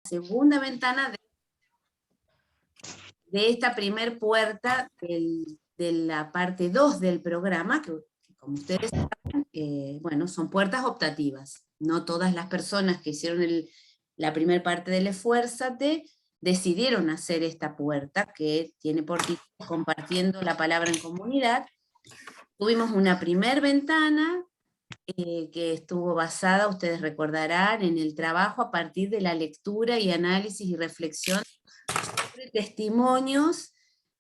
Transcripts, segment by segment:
segunda ventana de esta primer puerta de la parte 2 del programa, que como ustedes saben, bueno, son puertas optativas. No todas las personas que hicieron la primera parte del Esfuérzate decidieron hacer esta puerta, que tiene por título Compartiendo la Palabra en Comunidad. Tuvimos una primer ventana, que estuvo basada, ustedes recordarán, en el trabajo a partir de la lectura y análisis y reflexión sobre testimonios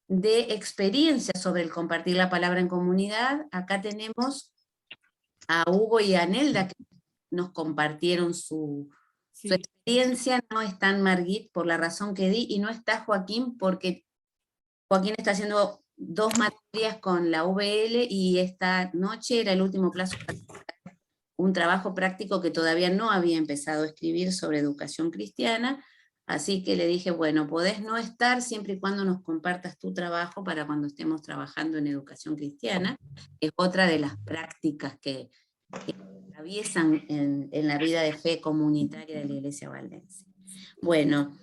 de experiencias sobre el compartir la palabra en comunidad. Acá tenemos a Hugo y a Nelda, que nos compartieron su experiencia. No está Margit por la razón que di, y no está Joaquín porque Joaquín está haciendo 2 materias con la VL, y esta noche era el último plazo para un trabajo práctico que todavía no había empezado a escribir sobre educación cristiana, así que le dije, bueno, podés no estar siempre y cuando nos compartas tu trabajo para cuando estemos trabajando en educación cristiana. Es otra de las prácticas que atraviesan en la vida de fe comunitaria de la Iglesia Valdense. Bueno,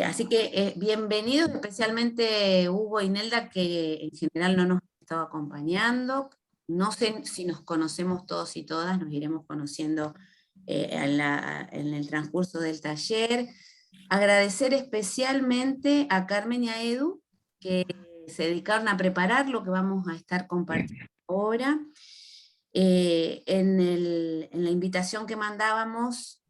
así que bienvenidos, especialmente Hugo y Nelda, que en general no nos han estado acompañando. No sé si nos conocemos todos y todas, nos iremos conociendo en el transcurso del taller. Agradecer especialmente a Carmen y a Edu, que se dedicaron a preparar lo que vamos a estar compartiendo ahora. En la invitación que mandábamos,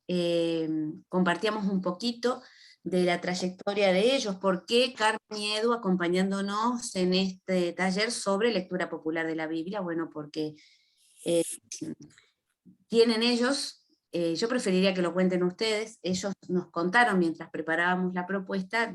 compartíamos un poquito de la trayectoria de ellos, por qué Carmen y Edu acompañándonos en este taller sobre lectura popular de la Biblia. Bueno, porque tienen ellos, yo preferiría que lo cuenten ustedes, ellos nos contaron mientras preparábamos la propuesta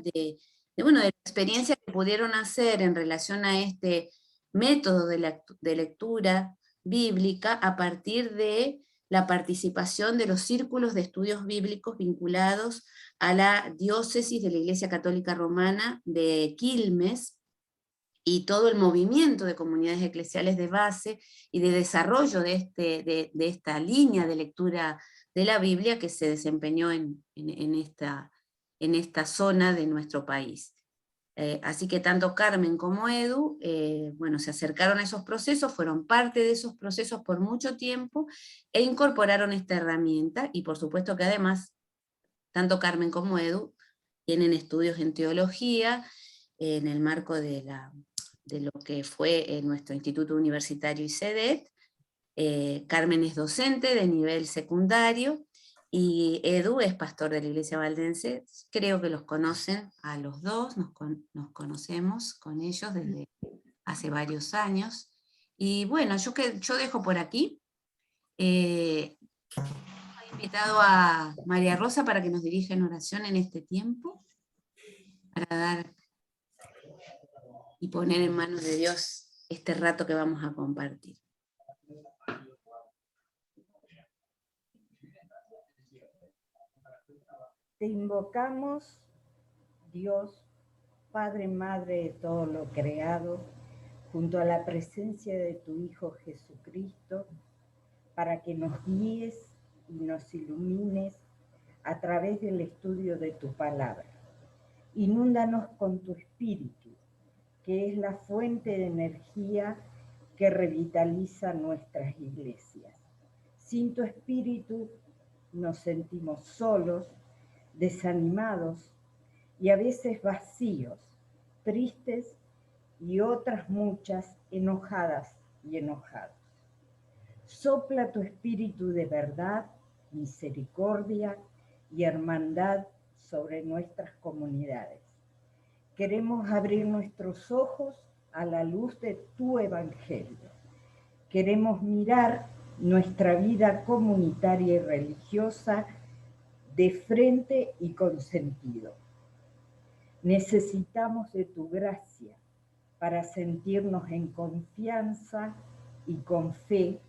bueno, de la experiencia que pudieron hacer en relación a este método de lectura bíblica a partir de la participación de los círculos de estudios bíblicos vinculados a la diócesis de la Iglesia Católica Romana de Quilmes, y todo el movimiento de comunidades eclesiales de base y de desarrollo de esta línea de lectura de la Biblia que se desempeñó en esta zona de nuestro país. Así que tanto Carmen como Edu, bueno, se acercaron a esos procesos, fueron parte de esos procesos por mucho tiempo, e incorporaron esta herramienta, y por supuesto que además, tanto Carmen como Edu tienen estudios en teología, en el marco de lo que fue nuestro Instituto Universitario ICEDET. Carmen es docente de nivel secundario, y Edu es pastor de la Iglesia Valdense. Creo que los conocen a los dos, nos conocemos con ellos desde hace varios años. Y bueno, yo dejo por aquí. He invitado a María Rosa para que nos dirija en oración en este tiempo, para dar y poner en manos de Dios este rato que vamos a compartir. Te invocamos, Dios, Padre, Madre de todo lo creado, junto a la presencia de tu Hijo Jesucristo, para que nos guíes y nos ilumines a través del estudio de tu palabra. Inúndanos con tu espíritu, que es la fuente de energía que revitaliza nuestras iglesias. Sin tu espíritu nos sentimos solos, desanimados y a veces vacíos, tristes y otras muchas enojadas y enojados. Sopla tu espíritu de verdad, misericordia y hermandad sobre nuestras comunidades. Queremos abrir nuestros ojos a la luz de tu evangelio. Queremos mirar nuestra vida comunitaria y religiosa de frente y con sentido. Necesitamos de tu gracia para sentirnos en confianza y con fe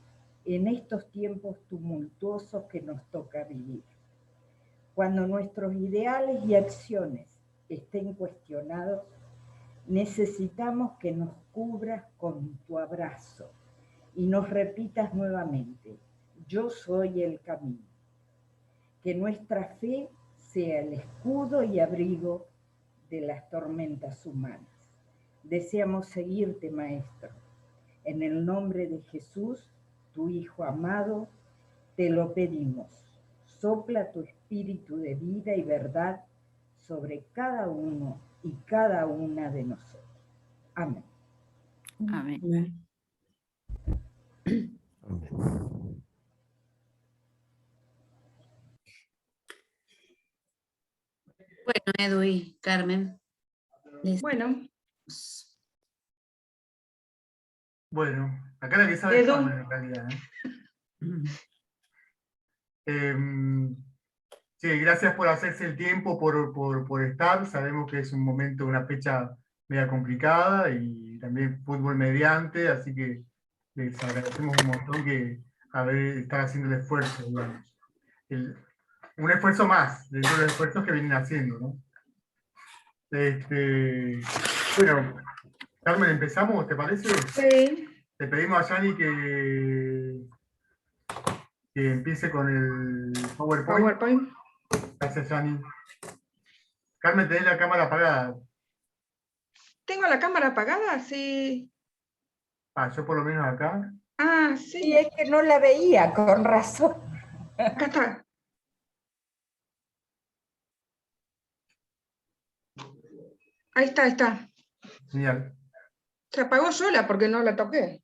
en estos tiempos tumultuosos que nos toca vivir. Cuando nuestros ideales y acciones estén cuestionados, necesitamos que nos cubras con tu abrazo y nos repitas nuevamente: yo soy el camino. Que nuestra fe sea el escudo y abrigo de las tormentas humanas. Deseamos seguirte, Maestro. En el nombre de Jesús, tu Hijo amado, te lo pedimos. Sopla tu espíritu de vida y verdad sobre cada uno y cada una de nosotros. Amén. Amén. Amén. Bueno, Edu y Carmen. Bueno, Bueno, acá la que sabe es Edu. Carmen en realidad, ¿eh? Sí, gracias por hacerse el tiempo, por estar. Sabemos que es un momento, una fecha media complicada y también fútbol mediante, así que les agradecemos un montón que estar haciendo el esfuerzo, digamos. Un esfuerzo más, dentro de los esfuerzos que vienen haciendo, ¿no? Bueno, Carmen, ¿empezamos? ¿Te parece? Sí. Le pedimos a Yani que empiece con el PowerPoint. PowerPoint. Gracias, Yani. Carmen, tenés la cámara apagada. ¿Tengo la cámara apagada? Sí. Yo por lo menos acá. Ah, Y sí. es que no la veía, con razón. Acá está. Ahí está, ahí está. Genial. Se apagó sola porque no la toqué.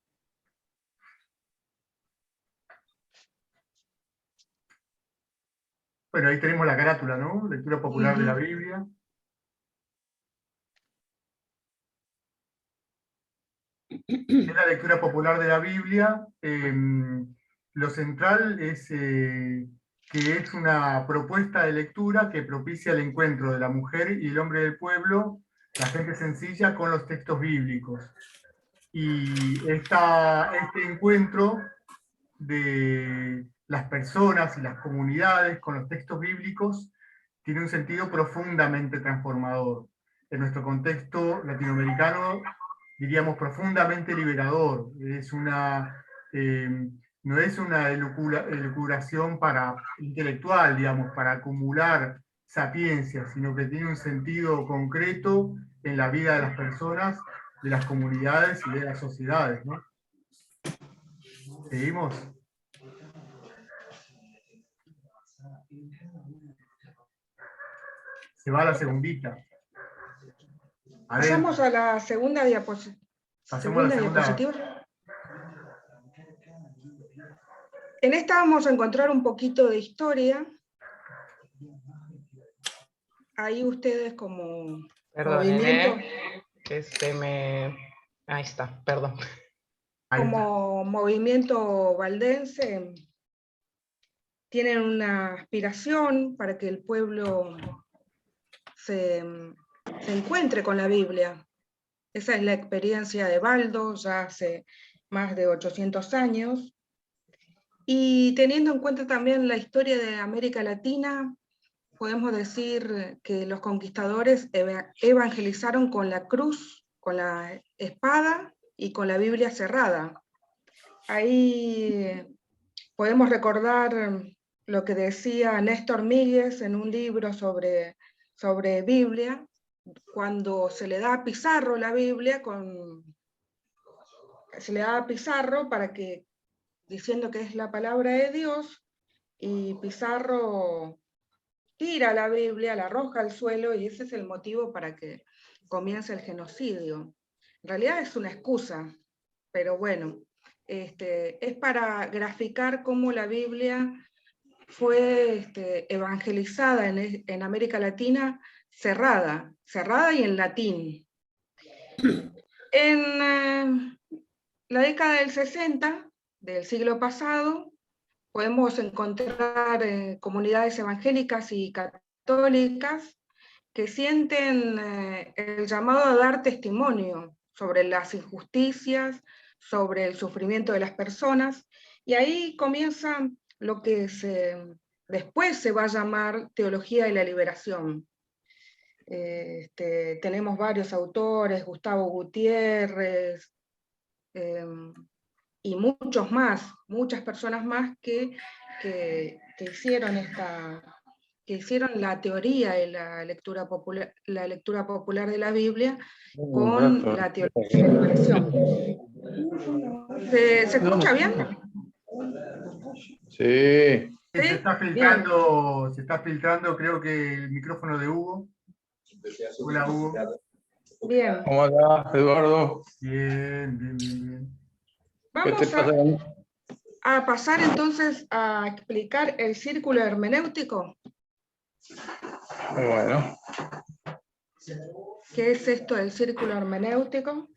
Bueno, ahí tenemos la carátula, ¿no? Lectura popular de la Biblia. En la lectura popular de la Biblia, lo central es que es una propuesta de lectura que propicia el encuentro de la mujer y el hombre del pueblo, la gente sencilla, con los textos bíblicos. Y este encuentro de las personas y las comunidades con los textos bíblicos tiene un sentido profundamente transformador. En nuestro contexto latinoamericano diríamos profundamente liberador. No es una elucubración intelectual, digamos, para acumular sapiencia, sino que tiene un sentido concreto en la vida de las personas, de las comunidades y de las sociedades, ¿no? ¿Seguimos? Se va a la segundita. Pasamos a la segunda diapositiva. Pasemos a la segunda. En esta vamos a encontrar un poquito de historia. Ahí ustedes como movimiento. Ahí está, perdón. Como movimiento valdense, tienen una aspiración para que el pueblo se encuentre con la Biblia. Esa es la experiencia de Baldo, ya hace más de 800 años. Y teniendo en cuenta también la historia de América Latina, podemos decir que los conquistadores evangelizaron con la cruz, con la espada y con la Biblia cerrada. Ahí podemos recordar lo que decía Néstor Míguez en un libro sobre Biblia, cuando se le da a Pizarro la Biblia, se le da a Pizarro diciendo que es la palabra de Dios, y Pizarro tira la Biblia, la arroja al suelo, y ese es el motivo para que comience el genocidio. En realidad es una excusa, pero bueno, es para graficar cómo la Biblia fue evangelizada en América Latina cerrada y en latín. En la década del 60 del siglo pasado, podemos encontrar comunidades evangélicas y católicas que sienten el llamado a dar testimonio sobre las injusticias, sobre el sufrimiento de las personas, y ahí comienza lo que después se va a llamar teología de la liberación. Tenemos varios autores, Gustavo Gutiérrez, y muchos más, muchas personas más que hicieron que hicieron la teoría de la lectura popular de la Biblia con la teología de la liberación. ¿Se escucha bien? Sí. Se ¿Sí? está filtrando, creo que el micrófono de Hugo. Hola, Hugo. Bien. ¿Cómo andás, Eduardo? Bien, bien, bien, bien. ¿Qué te Vamos pasa? a pasar entonces a explicar el círculo hermenéutico. Bueno, ¿Qué es esto del círculo hermenéutico?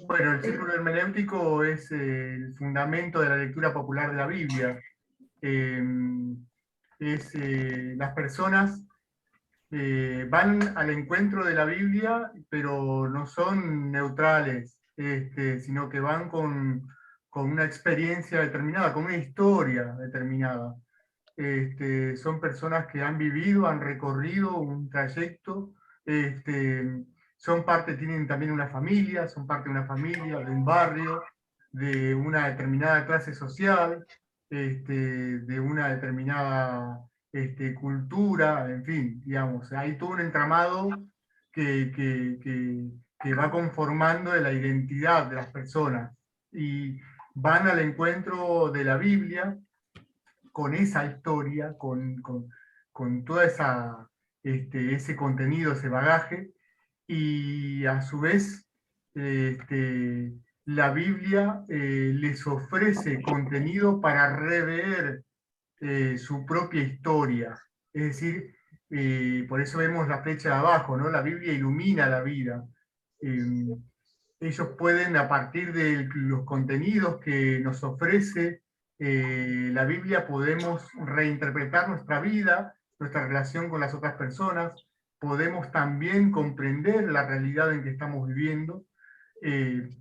Bueno, el círculo hermenéutico es el fundamento de la lectura popular de la Biblia. Las personas van al encuentro de la Biblia, pero no son neutrales, sino que van con una experiencia determinada, con una historia determinada. Son personas que han vivido, han recorrido un trayecto, tienen también una familia, son parte de una familia, de un barrio, de una determinada clase social, de una determinada cultura, en fin, digamos, hay todo un entramado que va conformando de la identidad de las personas y van al encuentro de la Biblia con esa historia, con toda ese contenido, ese bagaje, y a su vez la Biblia les ofrece contenido para rever su propia historia. Es decir, por eso vemos la flecha de abajo, ¿no? La Biblia ilumina la vida. Ellos pueden, a partir de los contenidos que nos ofrece la Biblia, podemos reinterpretar nuestra vida, nuestra relación con las otras personas, podemos también comprender la realidad en que estamos viviendo,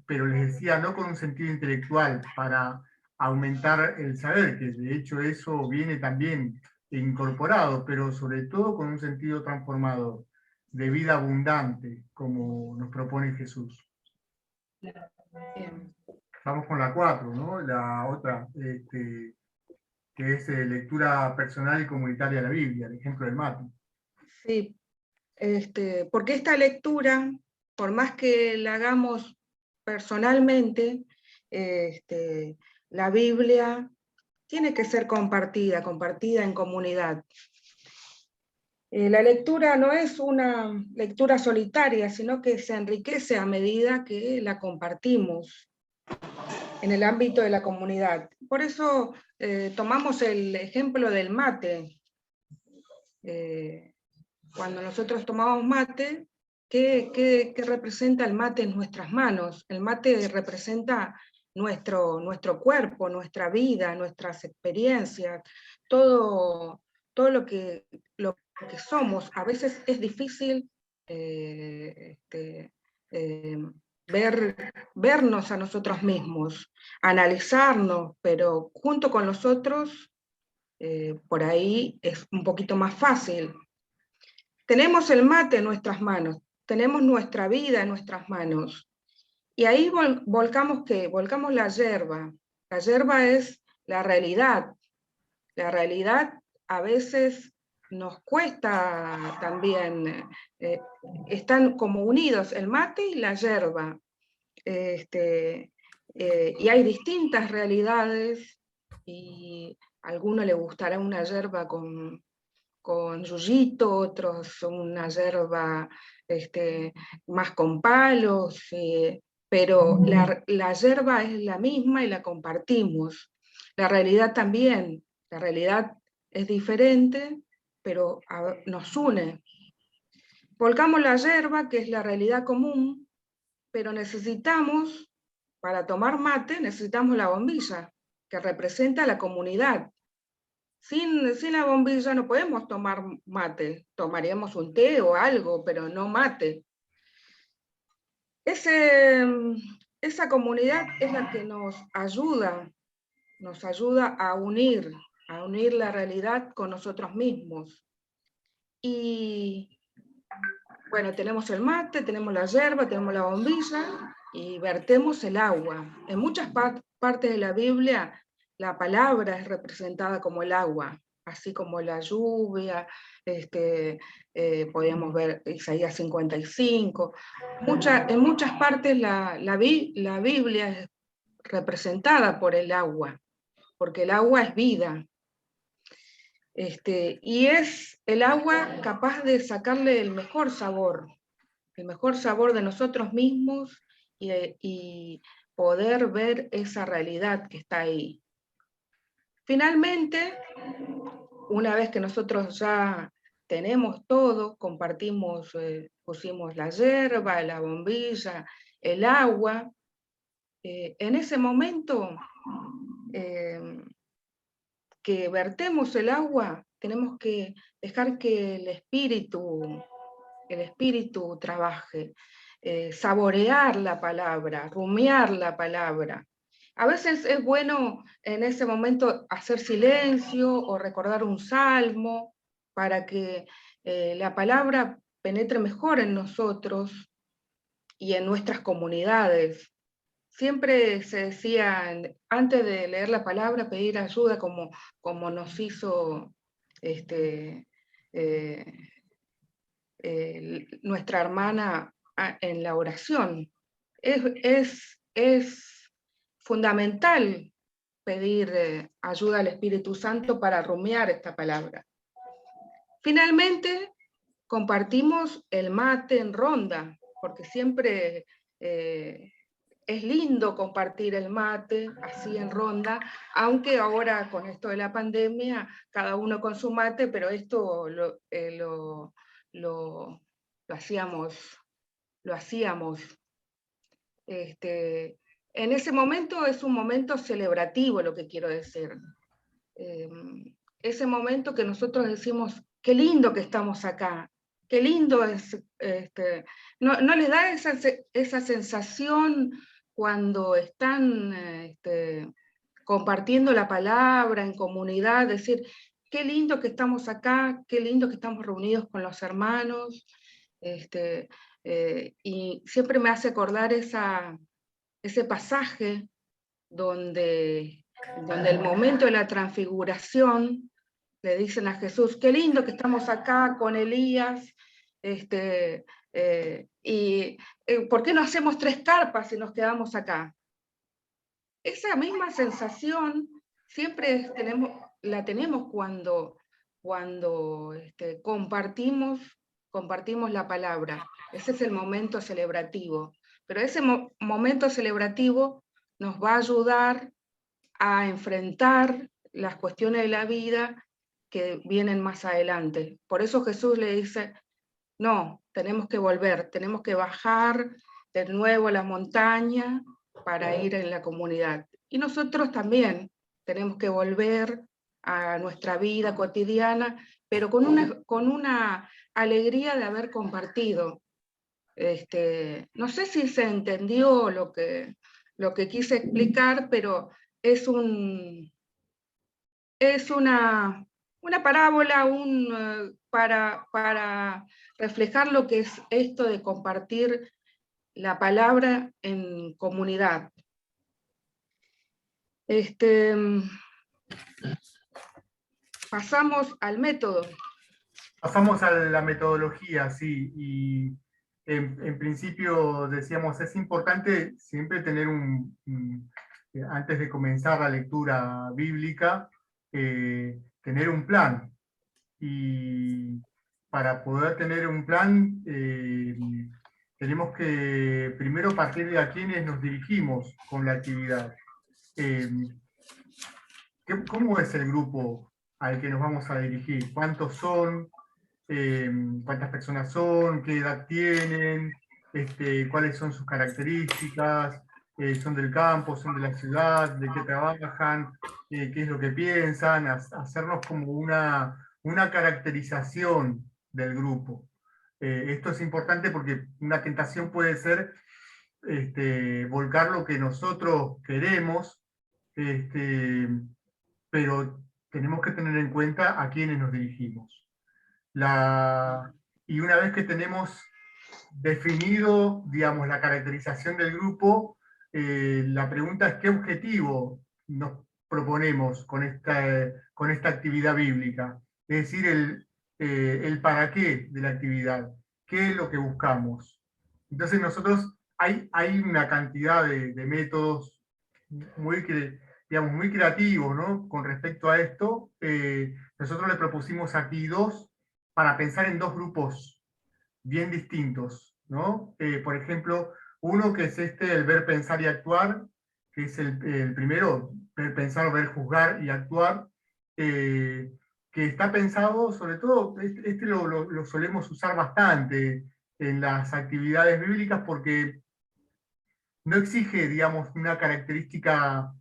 pero les decía, no con un sentido intelectual para aumentar el saber, que de hecho eso viene también incorporado, pero sobre todo con un sentido transformador, de vida abundante, como nos propone Jesús. Bien. Vamos con la 4, ¿no? La otra, que es lectura personal y comunitaria de la Biblia, el ejemplo del mate. Sí, porque esta lectura, por más que la hagamos personalmente, la Biblia tiene que ser compartida en comunidad. La lectura no es una lectura solitaria, sino que se enriquece a medida que la compartimos en el ámbito de la comunidad. Por eso tomamos el ejemplo del mate. Cuando nosotros tomamos mate, ¿qué representa el mate en nuestras manos? El mate representa nuestro cuerpo, nuestra vida, nuestras experiencias, todo lo que somos. A veces es difícil vernos a nosotros mismos, analizarnos, pero junto con los otros, por ahí es un poquito más fácil. Tenemos el mate en nuestras manos, tenemos nuestra vida en nuestras manos, y ahí volcamos ¿qué? Volcamos la yerba. La yerba es la realidad. La realidad a veces nos cuesta también, están como unidos el mate y la yerba. Y hay distintas realidades, y a alguno le gustará una yerba con yuyito, otros una yerba más con palos, pero la yerba es la misma y la compartimos. La realidad también, la realidad es diferente, pero nos une. Volcamos la yerba, que es la realidad común, pero necesitamos, para tomar mate, necesitamos la bombilla, que representa la comunidad. Sin la bombilla no podemos tomar mate, tomaríamos un té o algo, pero no mate. Esa comunidad es la que nos ayuda a unir la realidad con nosotros mismos. Y bueno, tenemos el mate, tenemos la yerba, tenemos la bombilla y vertemos el agua. En muchas partes de la Biblia la palabra es representada como el agua. así como la lluvia, podemos ver Isaías 55. En muchas partes la Biblia es representada por el agua, porque el agua es vida. Y es el agua capaz de sacarle el mejor sabor de nosotros mismos y poder ver esa realidad que está ahí. Finalmente, una vez que nosotros ya tenemos todo, compartimos, pusimos la yerba, la bombilla, el agua, en ese momento que vertemos el agua, tenemos que dejar que el espíritu trabaje, saborear la palabra, rumiar la palabra. A veces es bueno en ese momento hacer silencio o recordar un salmo para que la palabra penetre mejor en nosotros y en nuestras comunidades. Siempre se decía, antes de leer la palabra, pedir ayuda, como nos hizo nuestra hermana en la oración. Es fundamental pedir ayuda al Espíritu Santo para rumiar esta palabra. Finalmente, compartimos el mate en ronda, porque siempre es lindo compartir el mate así en ronda, aunque ahora con esto de la pandemia, cada uno con su mate, pero esto lo hacíamos. En ese momento es un momento celebrativo, lo que quiero decir. Ese momento que nosotros decimos, qué lindo que estamos acá, qué lindo es, ¿no les da esa sensación cuando están compartiendo la palabra en comunidad, decir, qué lindo que estamos acá, qué lindo que estamos reunidos con los hermanos, y siempre me hace acordar ese pasaje donde el momento de la transfiguración le dicen a Jesús, qué lindo que estamos acá con Elías, ¿por qué no hacemos 3 carpas y nos quedamos acá? Esa misma sensación siempre la tenemos cuando compartimos la palabra. Ese es el momento celebrativo. Pero ese momento celebrativo nos va a ayudar a enfrentar las cuestiones de la vida que vienen más adelante. Por eso Jesús le dice, no, tenemos que volver, tenemos que bajar de nuevo a la montaña para ir en la comunidad. Y nosotros también tenemos que volver a nuestra vida cotidiana, pero con una alegría de haber compartido. No sé si se entendió lo que quise explicar, pero es una parábola para reflejar lo que es esto de compartir la palabra en comunidad. Pasamos al método. Pasamos a la metodología, sí, y en principio decíamos, es importante siempre tener antes de comenzar la lectura bíblica, tener un plan. Y para poder tener un plan, tenemos que primero partir de a quiénes nos dirigimos con la actividad. ¿Cómo es el grupo al que nos vamos a dirigir? ¿Cuántos son? ¿Cuántas personas son? ¿Qué edad tienen? ¿Cuáles son sus características? ¿Son del campo? ¿Son de la ciudad? ¿De qué trabajan? ¿Qué es lo que piensan? Hacernos como una caracterización del grupo. Esto es importante porque una tentación puede ser volcar lo que nosotros queremos, pero tenemos que tener en cuenta a quiénes nos dirigimos. Y una vez que tenemos definido, digamos, la caracterización del grupo, la pregunta es qué objetivo nos proponemos con esta actividad bíblica? Es decir, el para qué de la actividad, qué es lo que buscamos. Entonces nosotros, hay una cantidad de métodos muy, digamos, muy creativos, ¿no? Con respecto a esto. Nosotros le propusimos aquí dos, para pensar en dos grupos bien distintos, ¿no? Por ejemplo, uno que es el ver, pensar y actuar, que es el primero, ver, pensar, ver, juzgar y actuar, que está pensado, sobre todo, lo solemos usar bastante en las actividades bíblicas porque no exige, digamos, una característica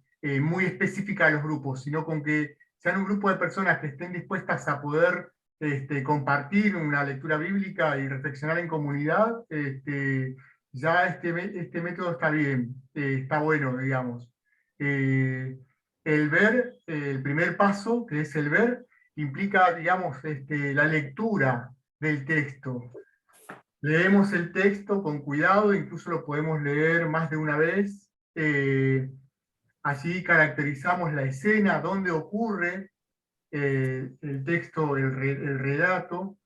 muy específica de los grupos, sino con que sean un grupo de personas que estén dispuestas a poder compartir una lectura bíblica y reflexionar en comunidad. Ya este método está bien, está bueno, digamos. El ver, el primer paso, que es el ver, implica, digamos, la lectura del texto. Leemos el texto con cuidado, incluso lo podemos leer más de una vez. Así caracterizamos la escena, dónde ocurre el texto, el relato,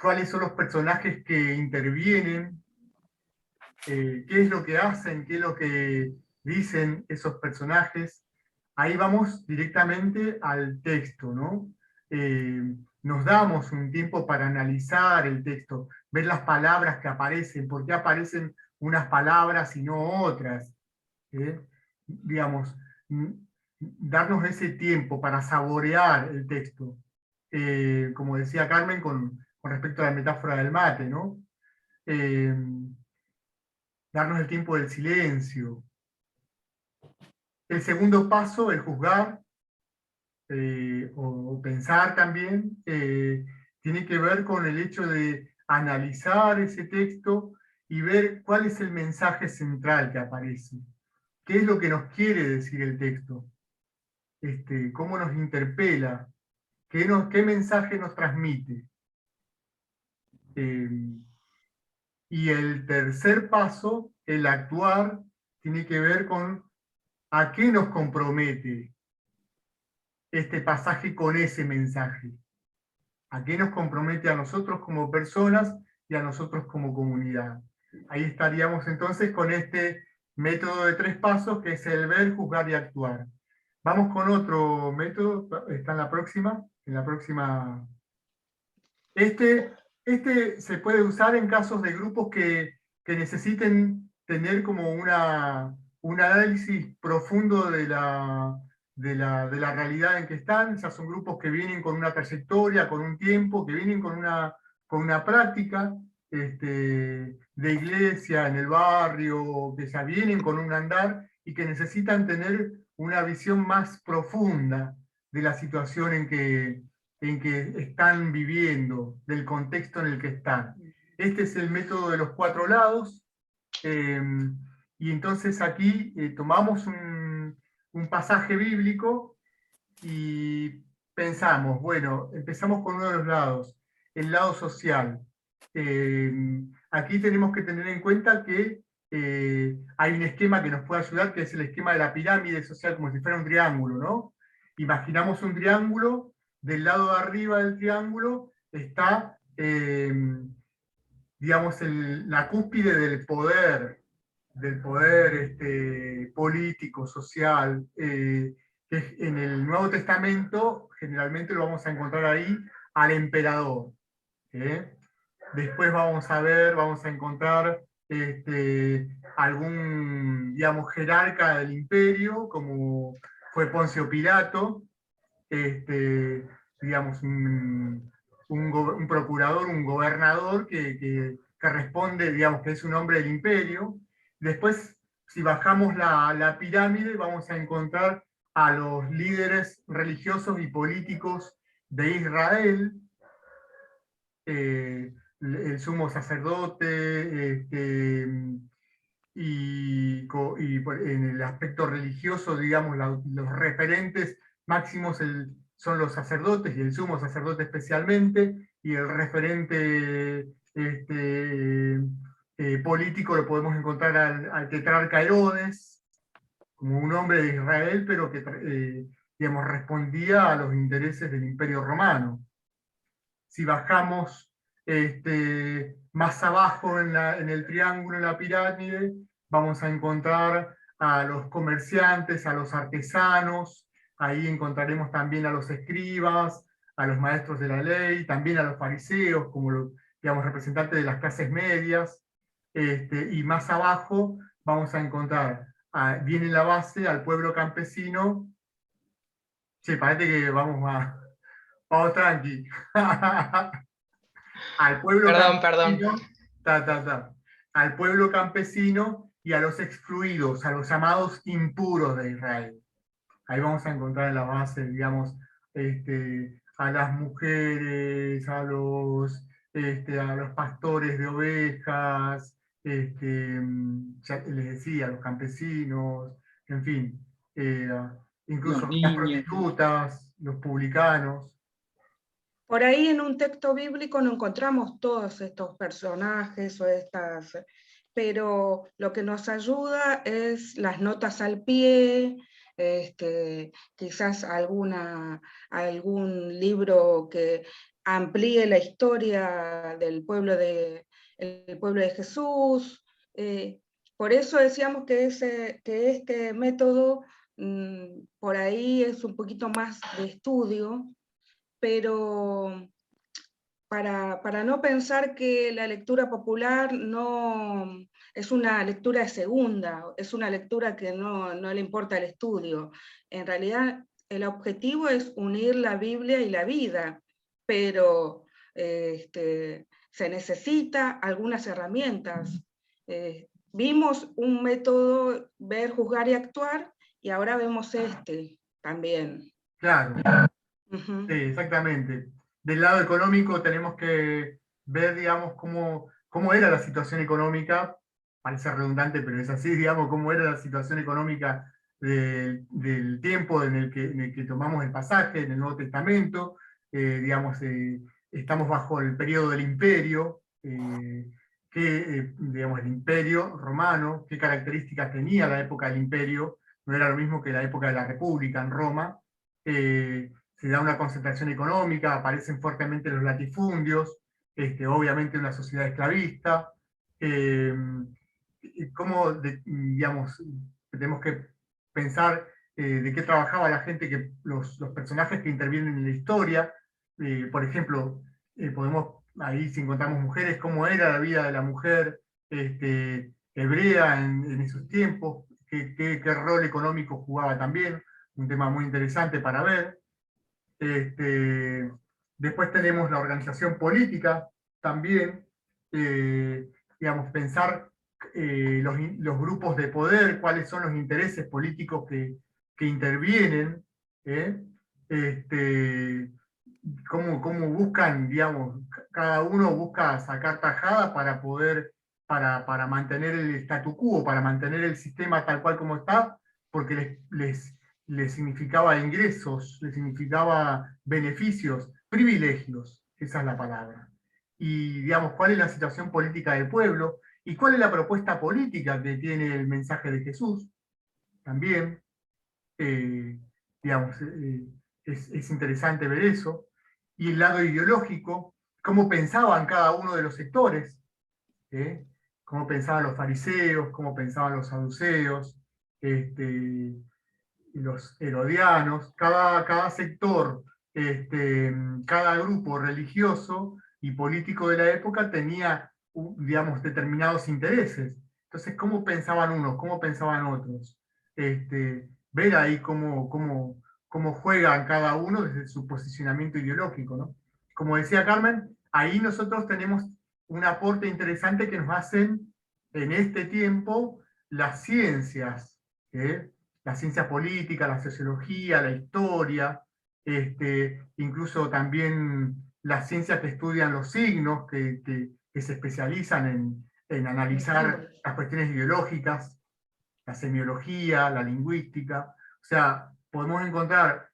cuáles son los personajes que intervienen, qué es lo que hacen, qué es lo que dicen esos personajes. Ahí vamos directamente al texto, ¿no? Nos damos un tiempo para analizar el texto, ver las palabras que aparecen, por qué aparecen unas palabras y no otras. Digamos, darnos ese tiempo para saborear el texto. Como decía Carmen con respecto a la metáfora del mate, ¿no? Darnos el tiempo del silencio. El segundo paso, el juzgar, o pensar también, tiene que ver con el hecho de analizar ese texto y ver cuál es el mensaje central que aparece. ¿Qué es lo que nos quiere decir el texto? ¿Cómo nos interpela? ¿Qué mensaje nos transmite? Y el tercer paso, el actuar, tiene que ver con a qué nos compromete este pasaje con ese mensaje. ¿A qué nos compromete a nosotros como personas y a nosotros como comunidad? Ahí estaríamos entonces con este método de 3 pasos, que es el ver, juzgar y actuar. Vamos con otro método, está en la próxima. Este se puede usar en casos de grupos que necesiten tener como un análisis profundo de la realidad en que están. Ya son grupos que vienen con una trayectoria, con un tiempo, que vienen con una práctica de iglesia en el barrio, que ya vienen con un andar y que necesitan tener una visión más profunda de la situación en que están viviendo, del contexto en el que están. Este es el método de los 4 lados, y entonces aquí tomamos un pasaje bíblico y pensamos, bueno, empezamos con uno de los lados, el lado social. Aquí tenemos que tener en cuenta que hay un esquema que nos puede ayudar, que es el esquema de la pirámide social, como si fuera un triángulo, ¿no? Imaginamos un triángulo, del lado de arriba del triángulo está, digamos, la cúspide del poder político, social, que en el Nuevo Testamento generalmente lo vamos a encontrar ahí al emperador. Después vamos a encontrar algún, digamos, jerarca del imperio, como fue Poncio Pilato, digamos, un procurador, un gobernador que responde, digamos, que es un hombre del imperio. Después, si bajamos la pirámide, vamos a encontrar a los líderes religiosos y políticos de Israel, el sumo sacerdote, y en el aspecto religioso, digamos, los referentes máximos son los sacerdotes, y el sumo sacerdote especialmente, y el referente político lo podemos encontrar al tetrarca Herodes, como un hombre de Israel, pero que digamos, respondía a los intereses del Imperio Romano. Si bajamos más abajo en el triángulo, en la pirámide, vamos a encontrar a los comerciantes, a los artesanos, ahí encontraremos también a los escribas, a los maestros de la ley, también a los fariseos, como digamos, representantes de las clases medias, y más abajo vamos a encontrar, viene en la base, al pueblo campesino. Sí, parece que vamos tranqui. Al pueblo Perdón. campesino, al pueblo campesino y a los excluidos, a los llamados impuros de Israel. Ahí vamos a encontrar en la base, digamos, a las mujeres, a los pastores de ovejas, ya les decía, a los campesinos, en fin, incluso las prostitutas, los publicanos. Por ahí en un texto bíblico no encontramos todos estos personajes pero lo que nos ayuda es las notas al pie, quizás algún libro que amplíe la historia del pueblo de Jesús. Por eso decíamos que este método por ahí es un poquito más de estudio, pero para no pensar que la lectura popular no es una lectura de segunda, es una lectura que no le importa el estudio. En realidad el objetivo es unir la Biblia y la vida, pero se necesita algunas herramientas. Vimos un método, ver, juzgar y actuar, y ahora vemos también. Claro. Sí, exactamente. Del lado económico tenemos que ver, digamos, cómo era la situación económica, parece redundante, pero es así, digamos, cómo era la situación económica del tiempo en el que tomamos el pasaje, en el Nuevo Testamento. Digamos, estamos bajo el periodo del imperio, digamos, el imperio romano, qué características tenía la época del imperio, no era lo mismo que la época de la República en Roma. Se da una concentración económica, aparecen fuertemente los latifundios, obviamente una sociedad esclavista. Digamos, tenemos que pensar de qué trabajaba la gente, los personajes que intervienen en la historia. Por ejemplo, podemos, ahí si encontramos mujeres, cómo era la vida de la mujer hebrea en esos tiempos, qué rol económico jugaba también, un tema muy interesante para ver. Después tenemos la organización política también, digamos, pensar los grupos de poder, cuáles son los intereses políticos que intervienen, cómo buscan, digamos, cada uno busca sacar tajada para poder, para mantener el statu quo, para mantener el sistema tal cual como está, porque les significaba ingresos, les significaba beneficios, privilegios, esa es la palabra. Y digamos, ¿cuál es la situación política del pueblo? ¿Y cuál es la propuesta política que tiene el mensaje de Jesús? También, digamos, es interesante ver eso. Y el lado ideológico, cómo pensaban cada uno de los sectores, cómo pensaban los fariseos, cómo pensaban los saduceos, los herodianos, cada sector, cada grupo religioso y político de la época tenía, digamos, determinados intereses. Entonces, ¿cómo pensaban unos? ¿Cómo pensaban otros? Ver ahí cómo juegan cada uno desde su posicionamiento ideológico, ¿no? Como decía Carmen, ahí nosotros tenemos un aporte interesante que nos hacen en este tiempo las ciencias, la ciencia política, la sociología, la historia, incluso también las ciencias que estudian los signos, que se especializan en analizar las cuestiones ideológicas, la semiología, la lingüística. O sea, podemos encontrar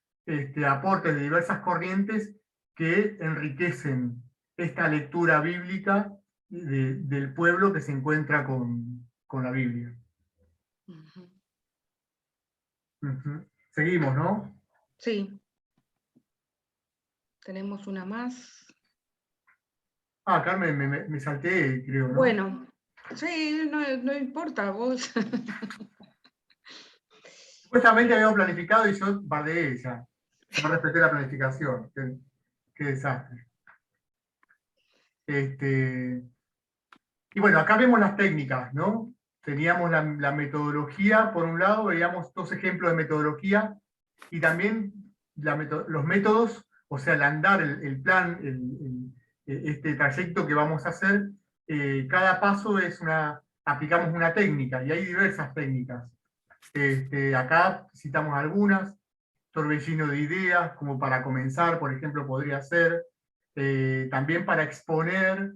aportes de diversas corrientes que enriquecen esta lectura bíblica del pueblo que se encuentra con la Biblia. Ujú. Seguimos, ¿no? Sí. Tenemos una más. Ah, Carmen, me salté, creo, ¿no? Bueno, sí, no importa, vos. Supuestamente habíamos planificado y yo bardeé ella. No respeté la planificación. Qué desastre. Y bueno, acá vemos las técnicas, ¿no? Teníamos la metodología, por un lado, veíamos 2 ejemplos de metodología, y también los métodos, o sea, el andar, el plan, este trayecto que vamos a hacer, cada paso aplicamos una técnica, y hay diversas técnicas. Acá citamos algunas: torbellino de ideas, como para comenzar, por ejemplo, podría ser, también para exponer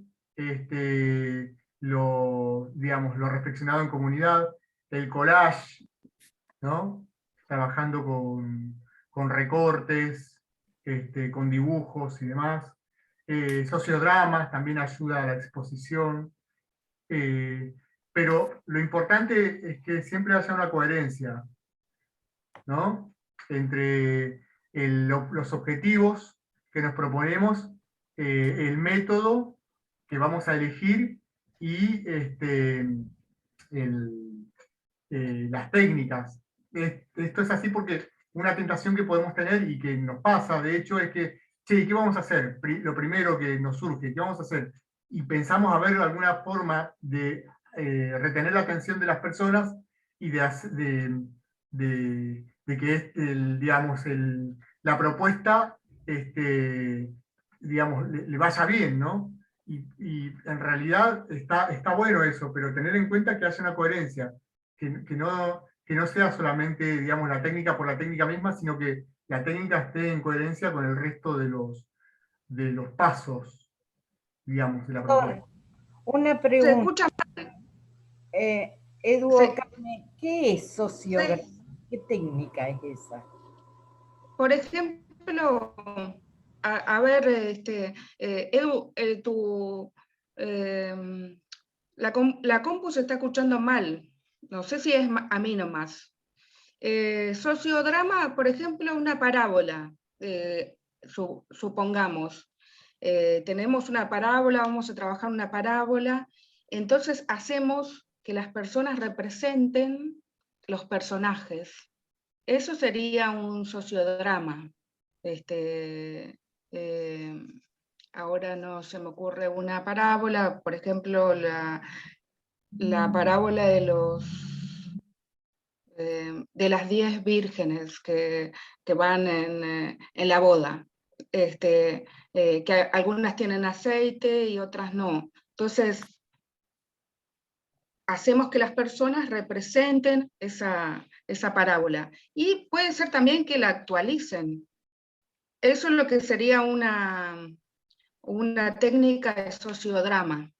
digamos, lo reflexionado en comunidad, el collage, ¿no? Trabajando con recortes, con dibujos y demás. Sociodramas también ayuda a la exposición. Pero lo importante es que siempre haya una coherencia, ¿no? Entre los objetivos que nos proponemos, el método que vamos a elegir y las técnicas. Esto es así porque una tentación que podemos tener y que nos pasa, de hecho, es que, che, ¿qué vamos a hacer? Lo primero que nos surge, ¿qué vamos a hacer? Y pensamos a ver alguna forma de retener la atención de las personas y de que digamos, la propuesta digamos, le vaya bien, ¿no? Y en realidad está bueno eso, pero tener en cuenta que haya una coherencia, que no sea solamente, digamos, la técnica por la técnica misma, sino que la técnica esté en coherencia con el resto de los pasos, digamos, de la propuesta. Una Se pregunta. escucha. Edu, Sí. Carmen, ¿qué es sociograma? Sí. ¿Qué técnica es esa? Por ejemplo, a ver, Edu, la compu se está escuchando mal. No sé si es a mí nomás. Sociodrama, por ejemplo, una parábola, supongamos. Tenemos una parábola, vamos a trabajar una parábola, entonces hacemos que las personas representen los personajes. Eso sería un sociodrama. Ahora no se me ocurre una parábola, por ejemplo, la parábola de las 10 vírgenes que van en la boda, que algunas tienen aceite y otras no. Entonces, hacemos que las personas representen esa parábola. Y puede ser también que la actualicen. Eso es lo que sería una técnica de sociodrama.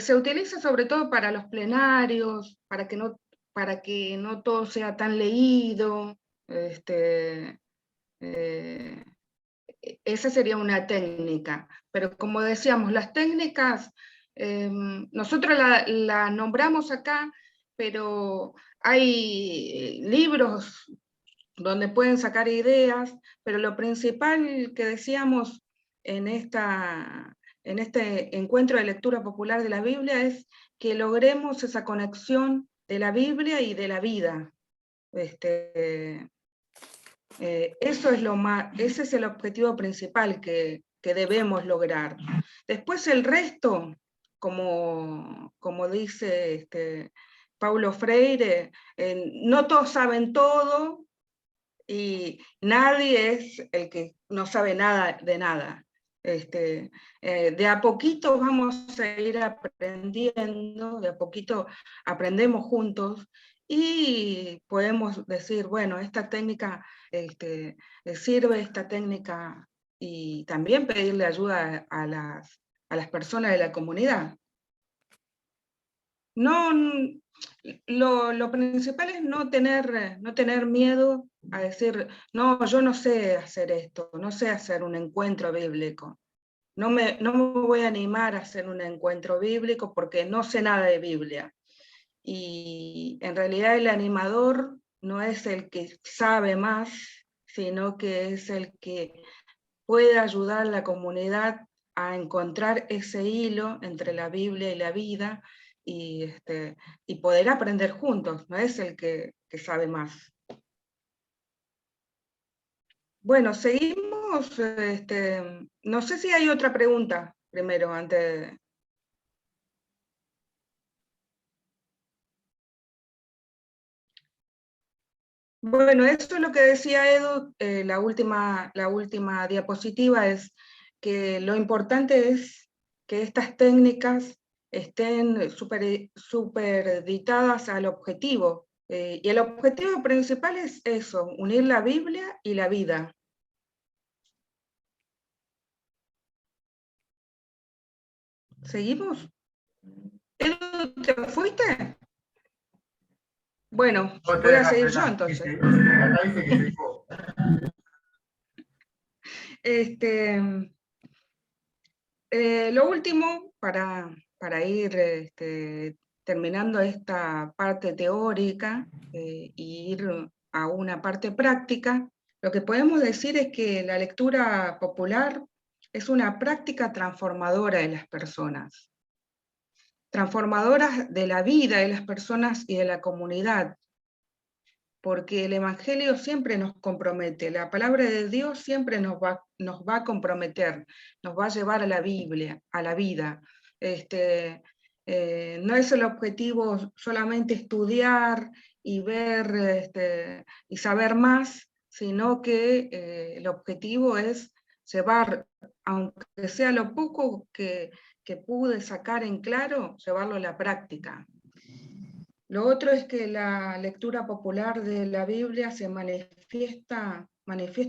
Se utiliza sobre todo para los plenarios, para que no todo sea tan leído. Esa sería una técnica. Pero como decíamos, las técnicas, nosotros la nombramos acá, pero hay libros donde pueden sacar ideas, pero lo principal que decíamos en este encuentro de lectura popular de la Biblia es que logremos esa conexión de la Biblia y de la vida. Ese es el objetivo principal que debemos lograr. Después el resto, como dice Paulo Freire, no todos saben todo, y nadie es el que no sabe nada de nada. De a poquito vamos a ir aprendiendo, de a poquito aprendemos juntos y podemos decir, bueno, esta técnica sirve, esta técnica, y también pedirle ayuda a las personas de la comunidad. Lo principal es no tener miedo a decir, no, yo no sé hacer esto, no sé hacer un encuentro bíblico. No me voy a animar a hacer un encuentro bíblico porque no sé nada de Biblia. Y en realidad el animador no es el que sabe más, sino que es el que puede ayudar a la comunidad a encontrar ese hilo entre la Biblia y la vida y poder aprender juntos, no es el que sabe más. Bueno, seguimos, no sé si hay otra pregunta primero, antes. Bueno, esto es lo que decía Edu, la última diapositiva, es que lo importante es que estas técnicas estén superditadas al objetivo, y el objetivo principal es eso, unir la Biblia y la vida. ¿Seguimos? Edu, ¿te fuiste? Bueno, voy a seguir yo entonces. Acá dice que se fue. Lo último, para ir terminando esta parte teórica e ir a una parte práctica, lo que podemos decir es que la lectura popular es una práctica transformadora de las personas, transformadora de la vida de las personas y de la comunidad, porque el Evangelio siempre nos compromete, la palabra de Dios siempre nos va a comprometer, nos va a llevar a la Biblia, a la vida. No es el objetivo solamente estudiar y ver y saber más, sino que el objetivo es llevar, aunque sea lo poco que pude sacar en claro, llevarlo a la práctica. Lo otro es que la lectura popular de la Biblia se manifiesta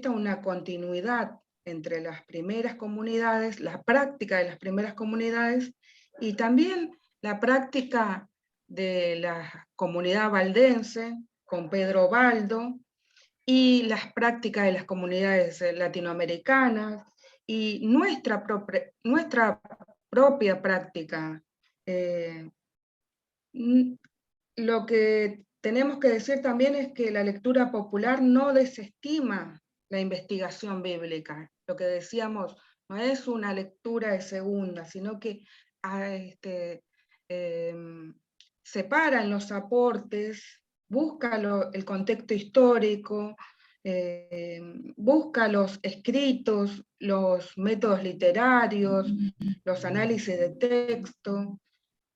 una continuidad entre las primeras comunidades, la práctica de las primeras comunidades y también la práctica de la comunidad valdense con Pedro Baldo y las prácticas de las comunidades latinoamericanas y nuestra propia práctica. Lo que tenemos que decir también es que la lectura popular no desestima la investigación bíblica. Lo que decíamos, no es una lectura de segunda, sino que separa en los aportes, busca el contexto histórico, busca los escritos, los métodos literarios, los análisis de texto,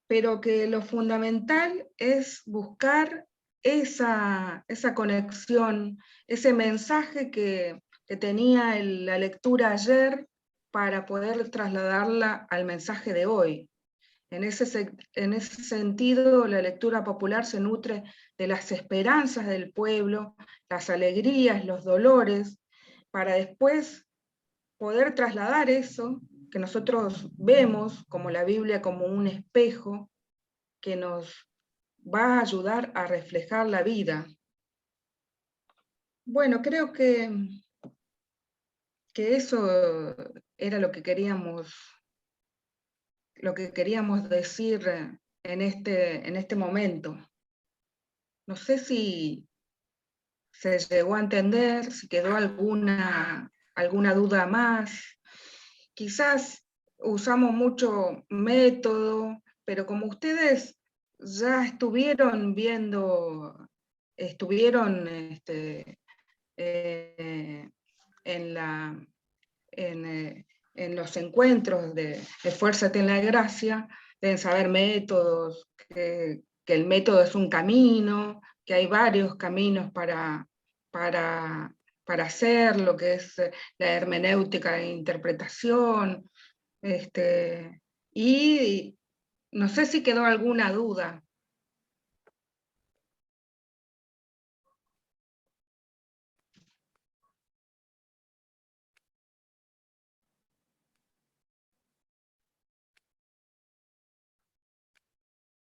pero que lo fundamental es buscar esa conexión, ese mensaje que tenía la lectura ayer para poder trasladarla al mensaje de hoy. En ese sentido, la lectura popular se nutre de las esperanzas del pueblo, las alegrías, los dolores, para después poder trasladar eso que nosotros vemos como la Biblia como un espejo que nos va a ayudar a reflejar la vida. Bueno, creo que eso era lo que queríamos decir en este momento. No sé si se llegó a entender, si quedó alguna duda más. Quizás usamos mucho método, pero como ustedes ya estuvieron viendo, en los encuentros de Esfuérzate en la Gracia, deben saber métodos, que el método es un camino, que hay varios caminos para hacer lo que es la hermenéutica e interpretación, y no sé si quedó alguna duda.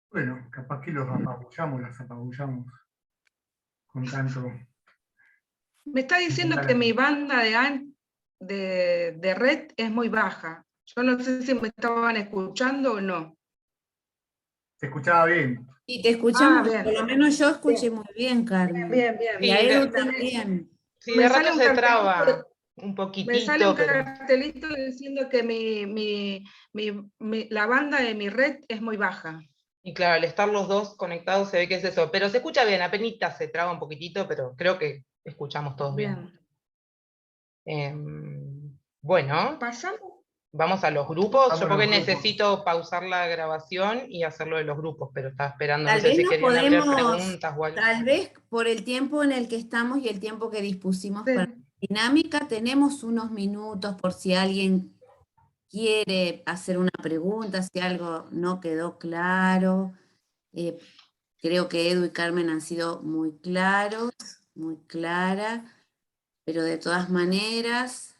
Bueno, capaz que las apabullamos con tanto. Me está diciendo que mi banda de red es muy baja. Yo no sé si me estaban escuchando o no. Se escuchaba bien. Y te escuchamos, bien. por lo menos yo escuché muy bien, Carmen. Bien, bien. Y a Sí, Edu de- también. Sí, Me de sale rato un se cartelito traba un Me sale un poquitito, pero cartelito diciendo que la banda de mi red es muy baja. y claro, al estar los dos conectados se ve que es eso. Pero se escucha bien, apenas se traba un poquitito, pero creo que escuchamos todos bien. Bueno, ¿Pasamos? vamos a los grupos. Vamos Yo a porque los grupos. necesito pausar la grabación y hacerlo de los grupos, pero estaba esperando, no Tal sé vez si nos querían hacer podemos, preguntas o algo. tal vez por el tiempo en el que estamos y el tiempo que dispusimos Sí. para la dinámica, tenemos unos minutos por si alguien quiere hacer una pregunta, si algo no quedó claro. Creo que Edu y Carmen han sido muy claros, muy claras, pero de todas maneras,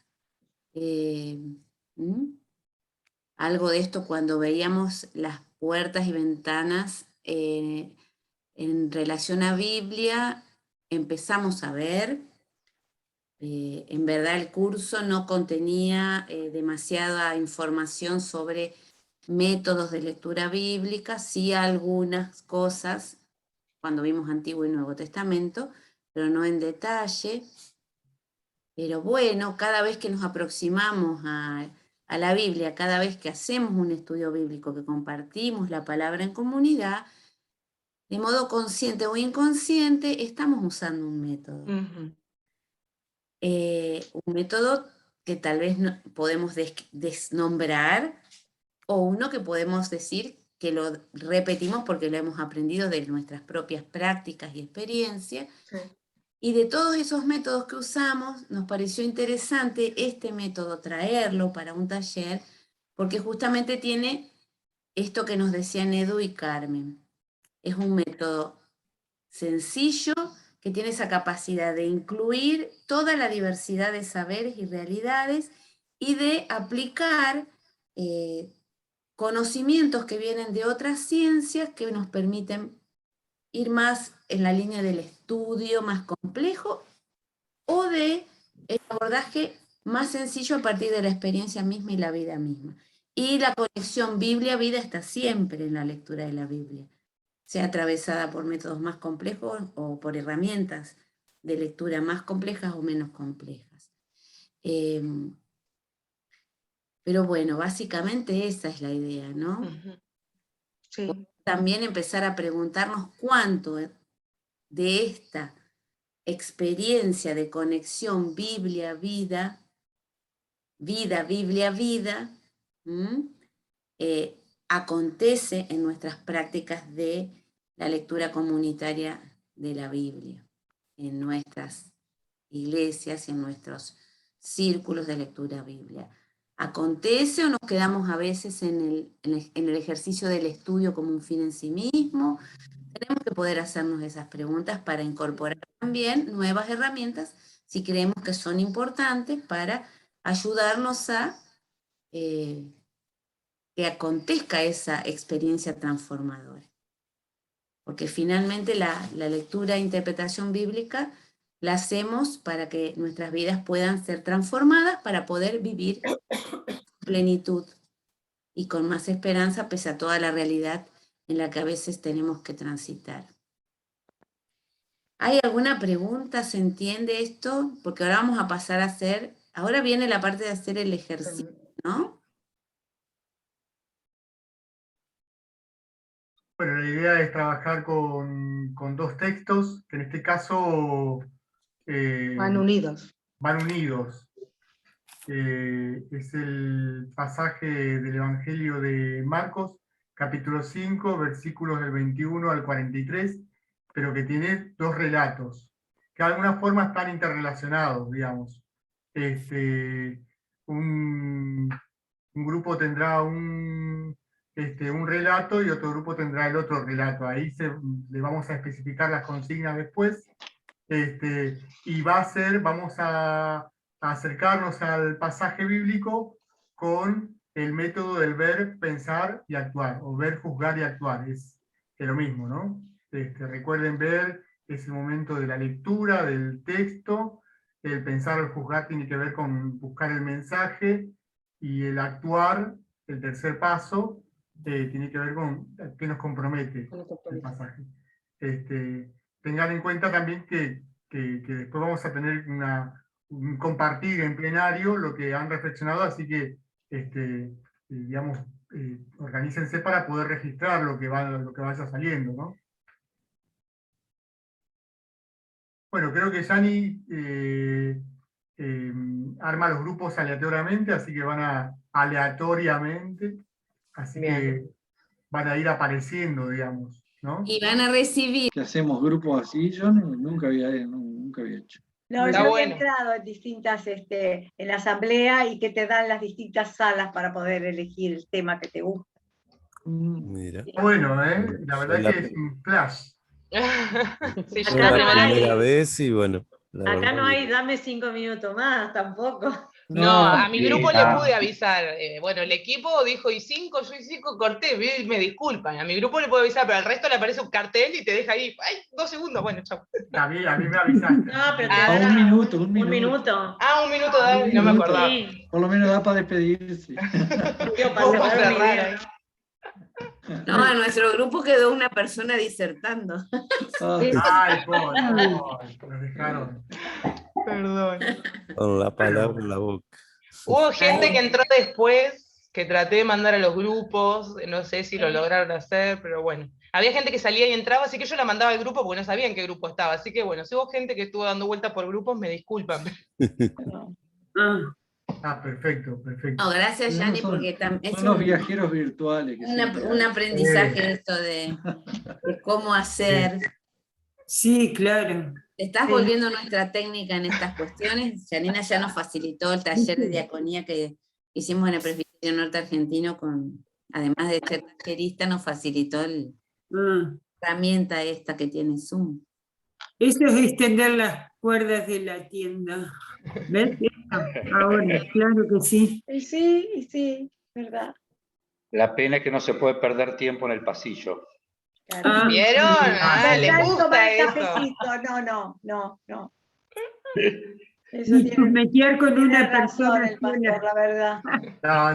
algo de esto cuando veíamos las puertas y ventanas en relación a Biblia, empezamos a ver. En verdad el curso no contenía demasiada información sobre métodos de lectura bíblica, sí algunas cosas cuando vimos Antiguo y Nuevo Testamento, pero no en detalle. Pero bueno, cada vez que nos aproximamos a la Biblia, cada vez que hacemos un estudio bíblico, que compartimos la palabra en comunidad, de modo consciente o inconsciente, estamos usando un método. Un método que tal vez no, podemos desnombrar, o uno que podemos decir que lo repetimos porque lo hemos aprendido de nuestras propias prácticas y experiencias. Sí. Y de todos esos métodos que usamos, nos pareció interesante este método traerlo para un taller, porque justamente tiene esto que nos decían Edu y Carmen. Es un método sencillo, que tiene esa capacidad de incluir toda la diversidad de saberes y realidades y de aplicar conocimientos que vienen de otras ciencias que nos permiten ir más en la línea del estudio más complejo o de el abordaje más sencillo a partir de la experiencia misma y la vida misma. Y la conexión Biblia-vida está siempre en la lectura de la Biblia, sea atravesada por métodos más complejos o por herramientas de lectura más complejas o menos complejas. Pero bueno, básicamente esa es la idea, ¿no? Sí. También empezar a preguntarnos cuánto de esta experiencia de conexión Biblia-vida, vida-Biblia-vida, acontece en nuestras prácticas de la lectura comunitaria de la Biblia, en nuestras iglesias y en nuestros círculos de lectura biblia. ¿Acontece o nos quedamos a veces en el ejercicio del estudio como un fin en sí mismo? Tenemos que poder hacernos esas preguntas para incorporar también nuevas herramientas si creemos que son importantes para ayudarnos a que acontezca esa experiencia transformadora. Porque finalmente la lectura e interpretación bíblica la hacemos para que nuestras vidas puedan ser transformadas para poder vivir plenitud y con más esperanza pese a toda la realidad en la que a veces tenemos que transitar. ¿Hay alguna pregunta? ¿Se entiende esto? Porque ahora vamos a pasar a hacer, ahora viene la parte de hacer el ejercicio, ¿no? Bueno, la idea es trabajar con dos textos, que en este caso Van unidos. van unidos. Es el pasaje del Evangelio de Marcos, capítulo 5, versículos del 21 al 43, pero que tiene dos relatos, que de alguna forma están interrelacionados, digamos. Un grupo tendrá un relato y otro grupo tendrá el otro relato. Ahí le vamos a especificar las consignas después. Y vamos a acercarnos al pasaje bíblico con el método del ver, pensar y actuar, o ver, juzgar y actuar. Es lo mismo, ¿no? Recuerden, ver es el momento de la lectura del texto, el pensar o juzgar tiene que ver con buscar el mensaje, y el actuar, el tercer paso, tiene que ver con qué nos compromete el pasaje. Tengan en cuenta también que después vamos a tener un compartir en plenario lo que han reflexionado, así que digamos, organícense para poder registrar lo que vaya saliendo, ¿no? Bueno, creo que Yani arma los grupos aleatoriamente, así que aleatoriamente, así Bien. que van a ir apareciendo, digamos, ¿no? Y van a recibir. Que hacemos grupos así, yo nunca había hecho. No, Está yo bueno. he entrado en distintas, en la asamblea y que te dan las distintas salas para poder elegir el tema que te gusta. Mira. Bueno, la verdad que es un flash. Sí, yo Fue la la primera vez. primera vez y bueno. la Acá verdad no que- hay, dame 5 minutos más, tampoco. No, a mi sí, grupo le no. pude avisar. Bueno, el equipo dijo, y 5, yo y 5 corté, me disculpan. A mi grupo le puedo avisar, pero al resto le aparece un cartel y te deja ahí, ¡ay! 2 segundos, bueno, chao. A mí me avisaste. No, pero te Ah, dan un minuto. un minuto. Ah, un minuto, dale, no me minuto. acordaba. Sí. Por lo menos da para despedirse. Yo, para ¿Cómo cerrar mi cerrar idea. ahí? No, en nuestro grupo quedó una persona disertando. Ay, pobre, nos dejaron. Perdón. Con la palabra en la boca. Hubo gente que entró después, que traté de mandar a los grupos, no sé si lo lograron hacer, pero bueno. Había gente que salía y entraba, así que yo la mandaba al grupo porque no sabía en qué grupo estaba. Así que bueno, si hubo gente que estuvo dando vueltas por grupos, me disculpan. Perfecto. No, gracias, No, Yani, son- porque es Son los viajeros virtuales. Que siempre un hay. aprendizaje esto de cómo hacer. Sí, claro. Te estás volviendo nuestra técnica en estas cuestiones. Janina ya nos facilitó el taller de diaconía que hicimos en el Presbiterio Norte Argentino, además de ser tallerista, nos facilitó la herramienta esta que tiene Zoom. Eso es extender las cuerdas de la tienda. ¿Ves? Ahora, claro que sí. Y sí, verdad. La pena es que no se puede perder tiempo en el pasillo. Claro. ¿Vieron? Les Tomar gusta el eso. cafecito. No. Eso Y tiene fumetear con una razón persona el pastor, sola. la verdad.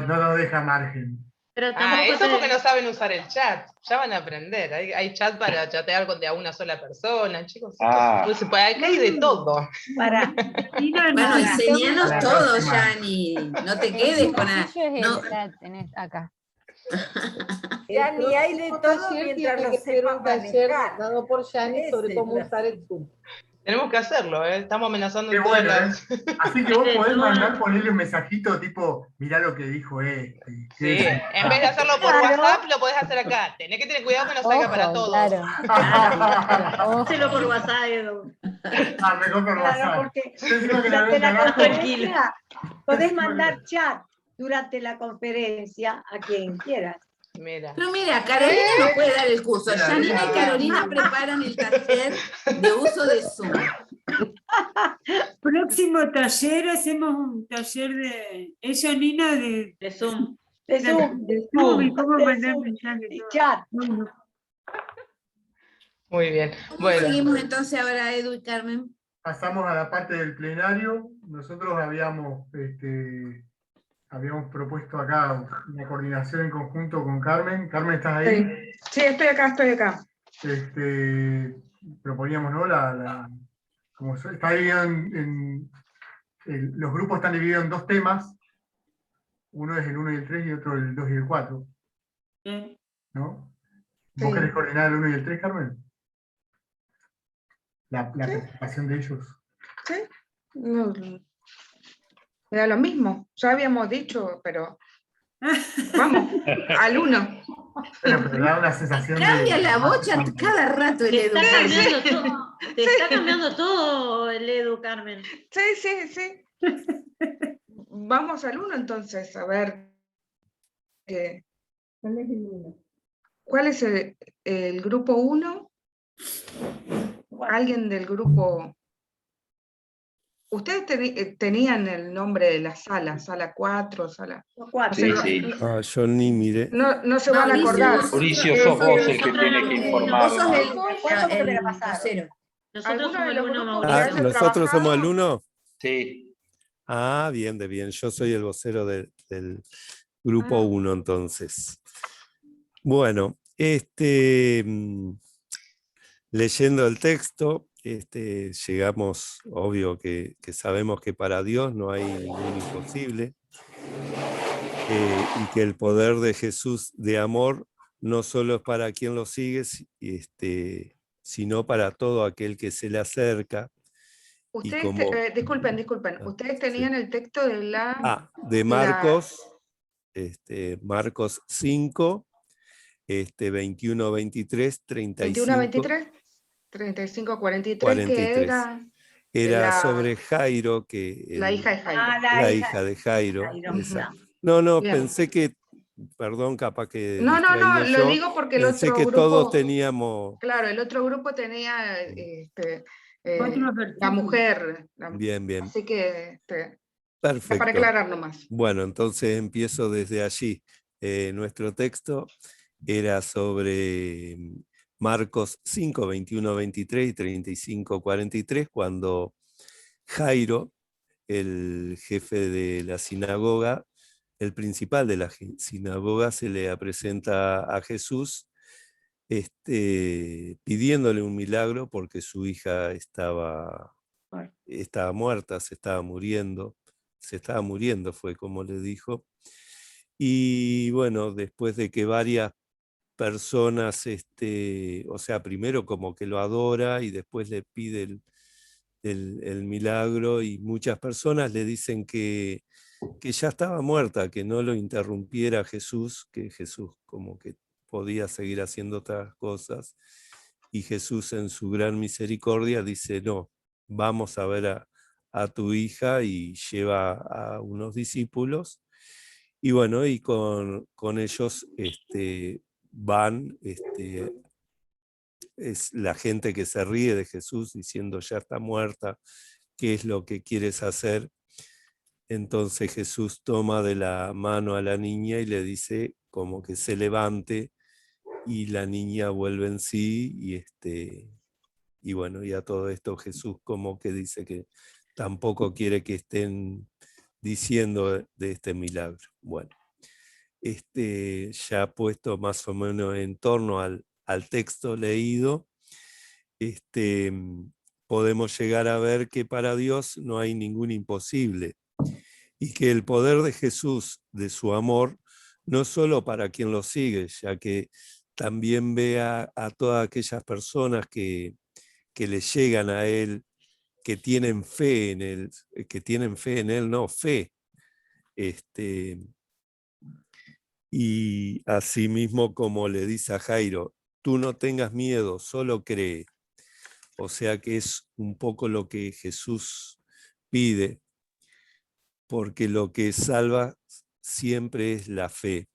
No nos deja margen. Pero Eso porque no saben usar el chat. Ya van a aprender. Hay chat para chatear de a una sola persona, chicos. Pues se puede, acá hay de todo. Para. Bueno, enseñanos La todo, próxima. Yani. No te quedes con nada. No, acá. Ya ni hay de todo mientras lo sepan manejar. dado por Yani sobre Ese cómo es usar el Zoom. Tenemos que hacerlo, ¿eh? Estamos amenazando Qué en todas bueno, las... Así que vos podés ponerle un mensajito tipo, mirá lo que dijo este. Sí, en vez de hacerlo por WhatsApp, lo podés hacer acá. Tenés que tener cuidado que no salga para todos. Hacelo por WhatsApp, Edu. Mejor por WhatsApp. Porque Encima que la durante ves la abajo. conferencia podés mandar chat durante la conferencia a quien quieras. Mira. pero mira, Carolina nos puede dar el curso. Mira, Janina y mira. Carolina preparan el taller de uso de Zoom. Próximo taller, hacemos un taller de... ¿Es Janina de Zoom. De Zoom. de Zoom y cómo De mandar Zoom. mensajes? Y chat. Bueno, Muy bien. ¿Cómo Bueno, seguimos entonces ahora, Edu y Carmen? Pasamos a la parte del plenario. Nosotros habíamos propuesto acá una coordinación en conjunto con Carmen. Carmen, ¿estás ahí? Sí, estoy acá. Proponíamos, ¿no? Como está dividido los grupos están divididos en 2 temas. Uno es el 1 y el 3 y otro el 2 y el 4. bien. ¿No? Sí. ¿Vos querés coordinar el 1 y el 3, Carmen? La participación de ellos. Sí. No, me da lo mismo. Ya habíamos dicho, pero vamos, al 1. Bueno, pero da una sensación Cambia de... la bocha cada rato el Edu. Te está cambiando todo el Edu, Carmen. Sí. Vamos al 1 entonces, a ver. ¿Cuál es el grupo 1? ¿Alguien del grupo? Ustedes tenían el nombre de la sala 4, sala... Sí. Yo ni miré. No se van a acordar. Mauricio, sos vos el que tiene que informar. Vos sos el vocero. Nosotros somos el uno, Ah, ¿nosotros somos el 1? Sí. Ah, bien. Yo soy el vocero del grupo 1, entonces. Bueno, leyendo el texto, llegamos, obvio que sabemos que para Dios no hay ningún imposible, y que el poder de Jesús de amor no solo es para quien lo sigue, sino para todo aquel que se le acerca. Y Ustedes, como, disculpen, ustedes tenían el texto de la... de Marcos, Marcos 5, 21, 23, 21 35, 23, 35, 43, que 43. Era la sobre Jairo, hija de Jairo. la hija de Jairo. Jairo, Exacto. No, Bien. pensé que, perdón, capaz que No, distraído lo yo, digo porque el pensé otro que grupo... todos teníamos... Claro, el otro grupo tenía Otros la versículos. mujer. Bien. Así que para Perfecto. aclarar nomás. Bueno, entonces empiezo desde allí. Nuestro texto era sobre Marcos 5, 21, 23 y 35, 43, cuando Jairo, el jefe de la sinagoga, el principal de la sinagoga, se le presenta a Jesús pidiéndole un milagro porque su hija estaba muerta, se estaba muriendo fue como le dijo. Y bueno, después de que varias personas, o sea, primero como que lo adora y después le pide el milagro, y muchas personas le dicen que ya estaba muerta, que no lo interrumpiera Jesús, que Jesús como que podía seguir haciendo otras cosas. Y Jesús, en su gran misericordia, dice: no, vamos a ver a tu hija, y lleva a unos discípulos. Y bueno, y con ellos van, es la gente que se ríe de Jesús diciendo: ya está muerta, ¿qué es lo que quieres hacer? Entonces Jesús toma de la mano a la niña y le dice como que se levante, y la niña vuelve en sí, y bueno, y a todo esto Jesús como que dice que tampoco quiere que estén diciendo de este milagro. Bueno, ya puesto más o menos en torno al texto leído, podemos llegar a ver que para Dios no hay ningún imposible, y que el poder de Jesús, de su amor, no solo para quien lo sigue, ya que también ve a todas aquellas personas que le llegan a Él, que tienen fe en Él, no, fe. Y asimismo, como le dice a Jairo: tú no tengas miedo, solo cree. O sea que es un poco lo que Jesús pide, porque lo que salva siempre es la fe.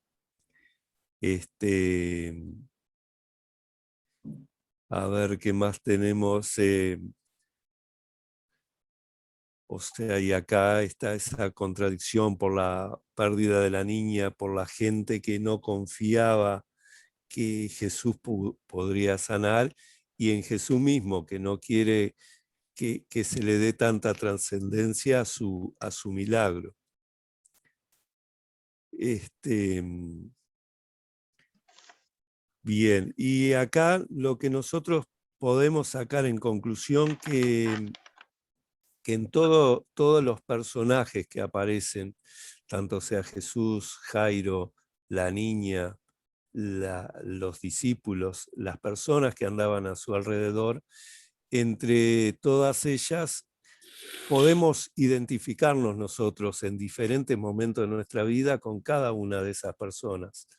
A ver qué más tenemos. O sea, y acá está esa contradicción por la pérdida de la niña, por la gente que no confiaba que Jesús podría sanar, y en Jesús mismo, que no quiere que se le dé tanta trascendencia a su milagro. Bien, y acá lo que nosotros podemos sacar en conclusión, que en todos los personajes que aparecen, tanto sea Jesús, Jairo, la niña, los discípulos, las personas que andaban a su alrededor, entre todas ellas podemos identificarnos nosotros en diferentes momentos de nuestra vida con cada una de esas personas.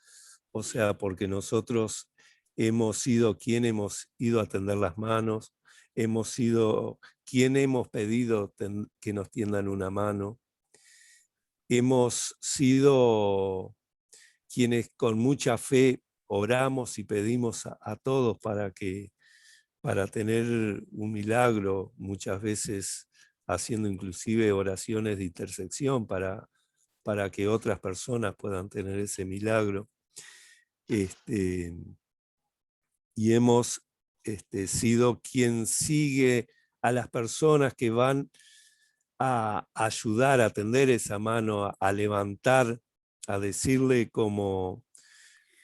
O sea, porque nosotros hemos sido quien hemos ido a tender las manos, hemos sido quien hemos pedido que nos tiendan una mano, hemos sido quienes con mucha fe oramos y pedimos a todos para tener un milagro, muchas veces haciendo inclusive oraciones de intersección para que otras personas puedan tener ese milagro. Y hemos sido quien sigue a las personas que van a ayudar a tender esa mano, a levantar, a decirle como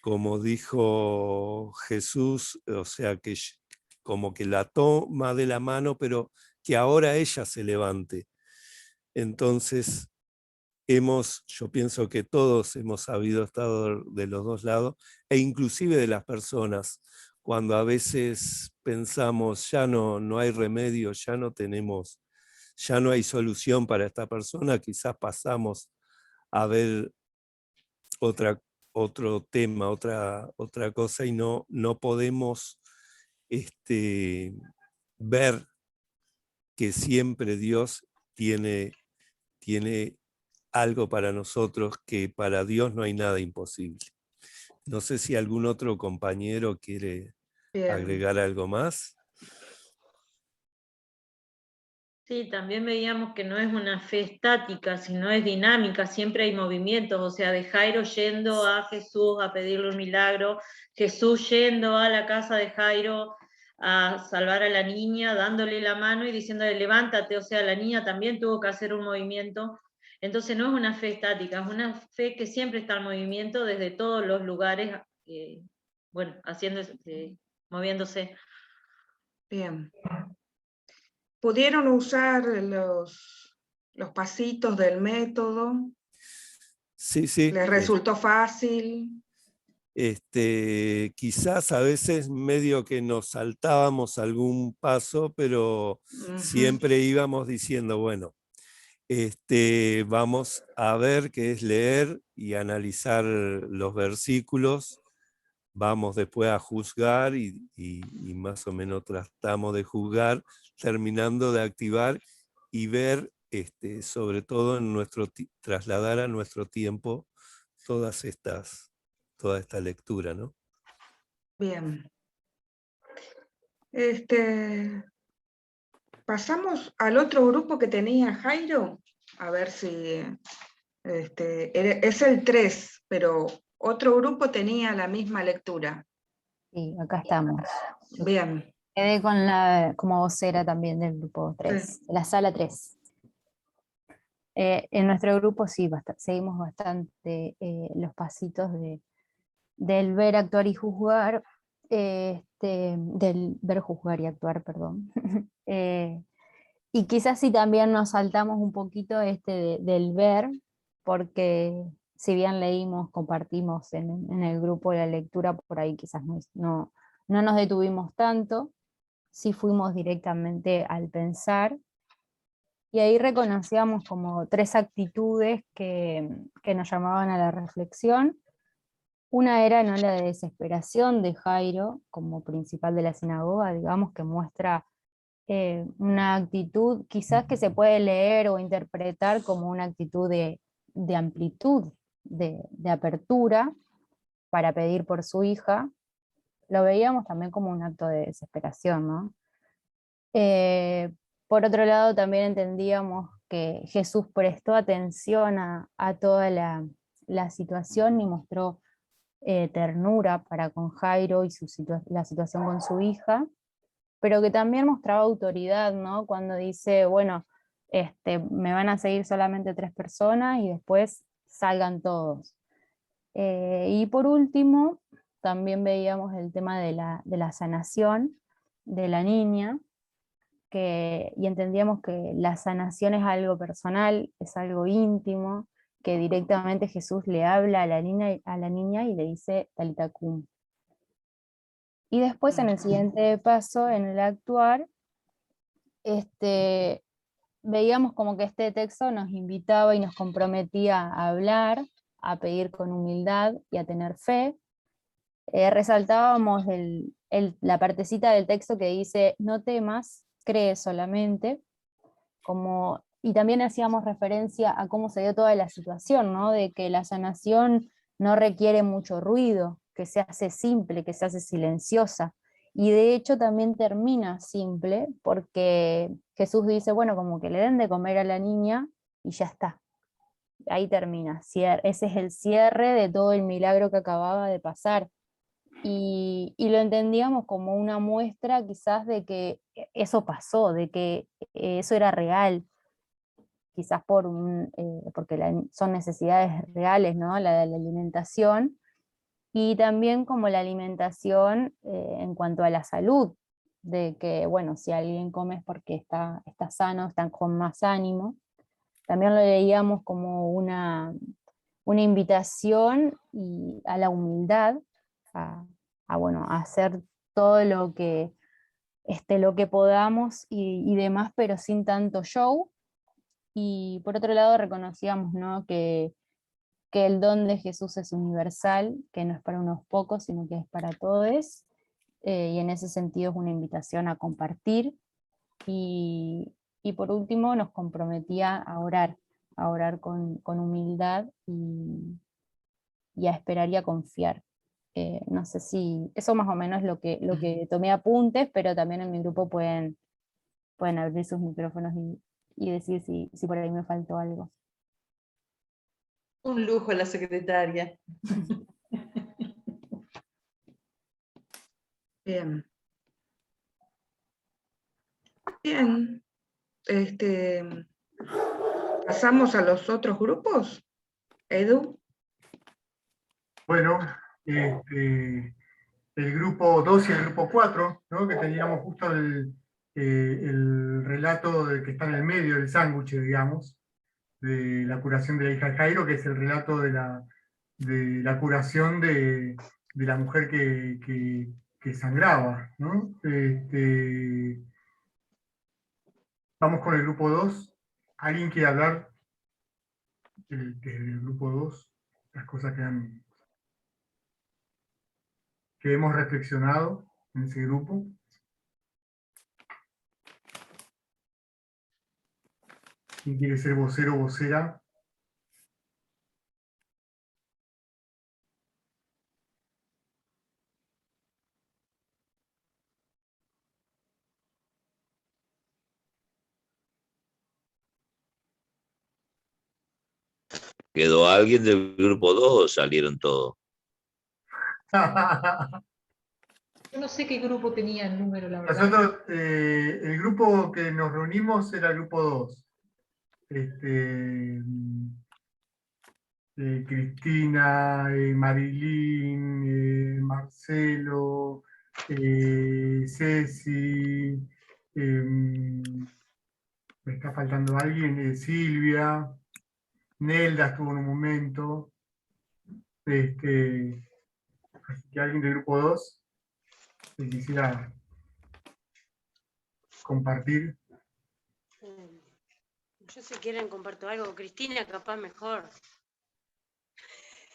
como dijo Jesús, o sea, que como que la toma de la mano, pero que ahora ella se levante. Entonces, yo pienso que todos hemos sabido estar de los dos lados, e inclusive de las personas, cuando a veces pensamos, ya no hay remedio, ya no hay solución para esta persona, quizás pasamos a ver otro tema, otra cosa, y no podemos ver que siempre Dios tiene algo para nosotros, que para Dios no hay nada imposible. No sé si algún otro compañero quiere agregar algo más. Sí, también veíamos que no es una fe estática, sino es dinámica, siempre hay movimientos, o sea, de Jairo yendo a Jesús a pedirle un milagro, Jesús yendo a la casa de Jairo a salvar a la niña, dándole la mano y diciéndole levántate, o sea, la niña también tuvo que hacer un movimiento. Entonces no es una fe estática, es una fe que siempre está en movimiento desde todos los lugares, bueno, moviéndose. Bien. ¿Pudieron usar los pasitos del método? Sí, sí. ¿Les resultó fácil? Quizás a veces medio que nos saltábamos algún paso, pero siempre íbamos diciendo, bueno, vamos a ver qué es leer y analizar los versículos, vamos después a juzgar y más o menos tratamos de juzgar, terminando de activar y ver, sobre todo trasladar a nuestro tiempo toda esta lectura, ¿no? Bien. Pasamos al otro grupo que tenía Jairo, a ver si es el 3, pero otro grupo tenía la misma lectura. Sí, acá estamos. Bien. Quedé como vocera también del grupo 3, Sí. la sala 3. En nuestro grupo sí, seguimos bastante los pasitos del ver, actuar y juzgar, del ver, juzgar y actuar, perdón. Y quizás sí también nos saltamos un poquito del ver, porque si bien leímos, compartimos en el grupo la lectura, por ahí quizás no nos detuvimos tanto, sí fuimos directamente al pensar, y ahí reconocíamos como 3 actitudes que nos llamaban a la reflexión. Una era, ¿no?, la de desesperación de Jairo, como principal de la sinagoga, digamos, que muestra una actitud quizás que se puede leer o interpretar como una actitud de amplitud, de apertura para pedir por su hija. Lo veíamos también como un acto de desesperación, ¿no? Por otro lado, también entendíamos que Jesús prestó atención a toda la situación y mostró ternura para con Jairo y la situación con su hija, pero que también mostraba autoridad, ¿no? Cuando dice, bueno, me van a seguir solamente 3 personas y después salgan todos. Y por último, también veíamos el tema de la sanación de la niña, y entendíamos que la sanación es algo personal, es algo íntimo, que directamente Jesús le habla a la niña y le dice Talita cum. Y después en el siguiente paso, en el actuar, veíamos como que este texto nos invitaba y nos comprometía a hablar, a pedir con humildad y a tener fe. Resaltábamos la partecita del texto que dice, no temas, cree solamente, y también hacíamos referencia a cómo se dio toda la situación, ¿no? De que la sanación no requiere mucho ruido, que se hace simple, que se hace silenciosa, y de hecho también termina simple, porque Jesús dice, bueno, como que le den de comer a la niña y ya está. Ahí termina, ese es el cierre de todo el milagro que acababa de pasar. Y lo entendíamos como una muestra quizás de que eso pasó, de que eso era real, quizás porque son necesidades reales, ¿no? La de la alimentación, Y también como la alimentación en cuanto a la salud, de que, bueno, si alguien come es porque está sano, está con más ánimo. También lo leíamos como una invitación a la humildad, bueno, a hacer todo lo que podamos y demás, pero sin tanto show. Y por otro lado reconocíamos, ¿no?, que el don de Jesús es universal, que no es para unos pocos, sino que es para todos, y en ese sentido es una invitación a compartir. Y por último nos comprometía a orar con humildad y a esperar y a confiar. No sé si, eso más o menos lo que tomé apuntes, pero también en mi grupo pueden abrir sus micrófonos y decir si por ahí me faltó algo. Un lujo la secretaria. Bien. Bien. ¿Pasamos a los otros grupos? Edu. Bueno, el grupo 2 y el grupo 4, ¿no? Que teníamos justo el relato que está en el medio del sándwich, digamos, de la curación de la hija de Jairo, que es el relato de la curación de la mujer que sangraba, ¿no? Vamos con el grupo 2. ¿Alguien quiere hablar del grupo 2? Las cosas que hemos reflexionado en ese grupo. ¿Quién quiere ser vocero o vocera? ¿Quedó alguien del grupo 2 o salieron todos? Yo no sé qué grupo tenía el número, la verdad. Nosotros, el grupo que nos reunimos era el grupo 2. Cristina, Marilyn, Marcelo, Ceci, me está faltando alguien, Silvia, Nelda estuvo en un momento, así que alguien del grupo 2 que quisiera compartir. Yo si quieren comparto algo, Cristina capaz mejor.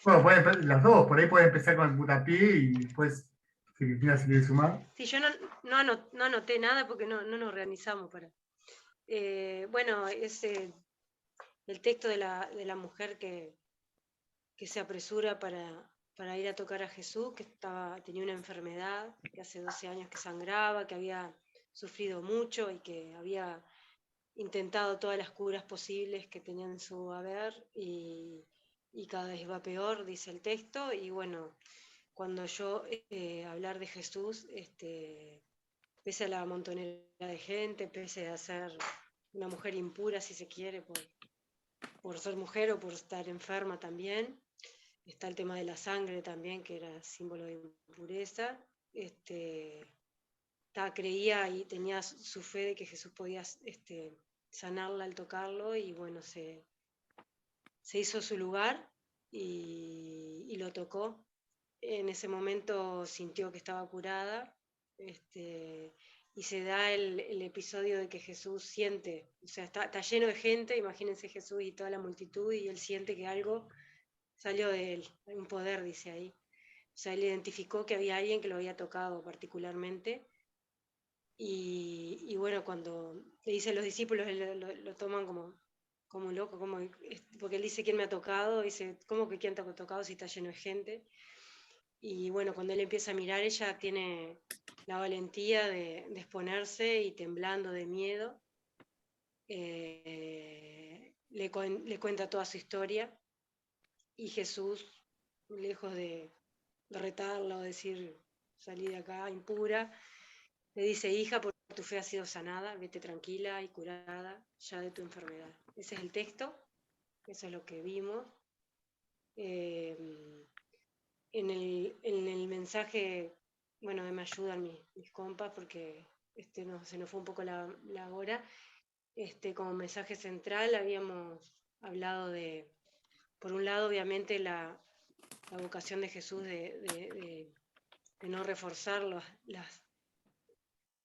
Bueno, las dos, por ahí pueden empezar con el putapié y después, si Cristina se quiere sumar. Sí, yo no anoté nada porque no nos organizamos para... bueno, es el texto de la mujer que se apresura para ir a tocar a Jesús, que tenía una enfermedad, que hace 12 años que sangraba, que había sufrido mucho y que había intentado todas las curas posibles que tenían en su haber y cada vez va peor, dice el texto. Y bueno, cuando yo hablar de Jesús, pese a la montonera de gente, pese a ser una mujer impura, si se quiere, por ser mujer o por estar enferma también, está el tema de la sangre también, que era símbolo de impureza. Creía y tenía su fe de que Jesús podía sanarla al tocarlo, y bueno, se hizo su lugar y lo tocó. En ese momento sintió que estaba curada, y se da el episodio de que Jesús siente, o sea, está lleno de gente, imagínense Jesús y toda la multitud, y él siente que algo salió de él, hay un poder, dice ahí. O sea, él identificó que había alguien que lo había tocado particularmente, y bueno, cuando le dicen los discípulos, lo toman como loco, porque él dice: ¿quién me ha tocado? Dice: ¿cómo que quién te ha tocado si está lleno de gente? Y bueno, cuando él empieza a mirar, ella tiene la valentía de exponerse, y temblando de miedo, le cuenta toda su historia, y Jesús, lejos de retarla o decir: salí de acá impura, le dice: hija, por tu fe has sido sanada, vete tranquila y curada ya de tu enfermedad. Ese es el texto, eso es lo que vimos. En en el mensaje, bueno, me ayudan mis compas porque se nos fue un poco la hora. Como mensaje central habíamos hablado de, por un lado, obviamente, la vocación de Jesús de no reforzar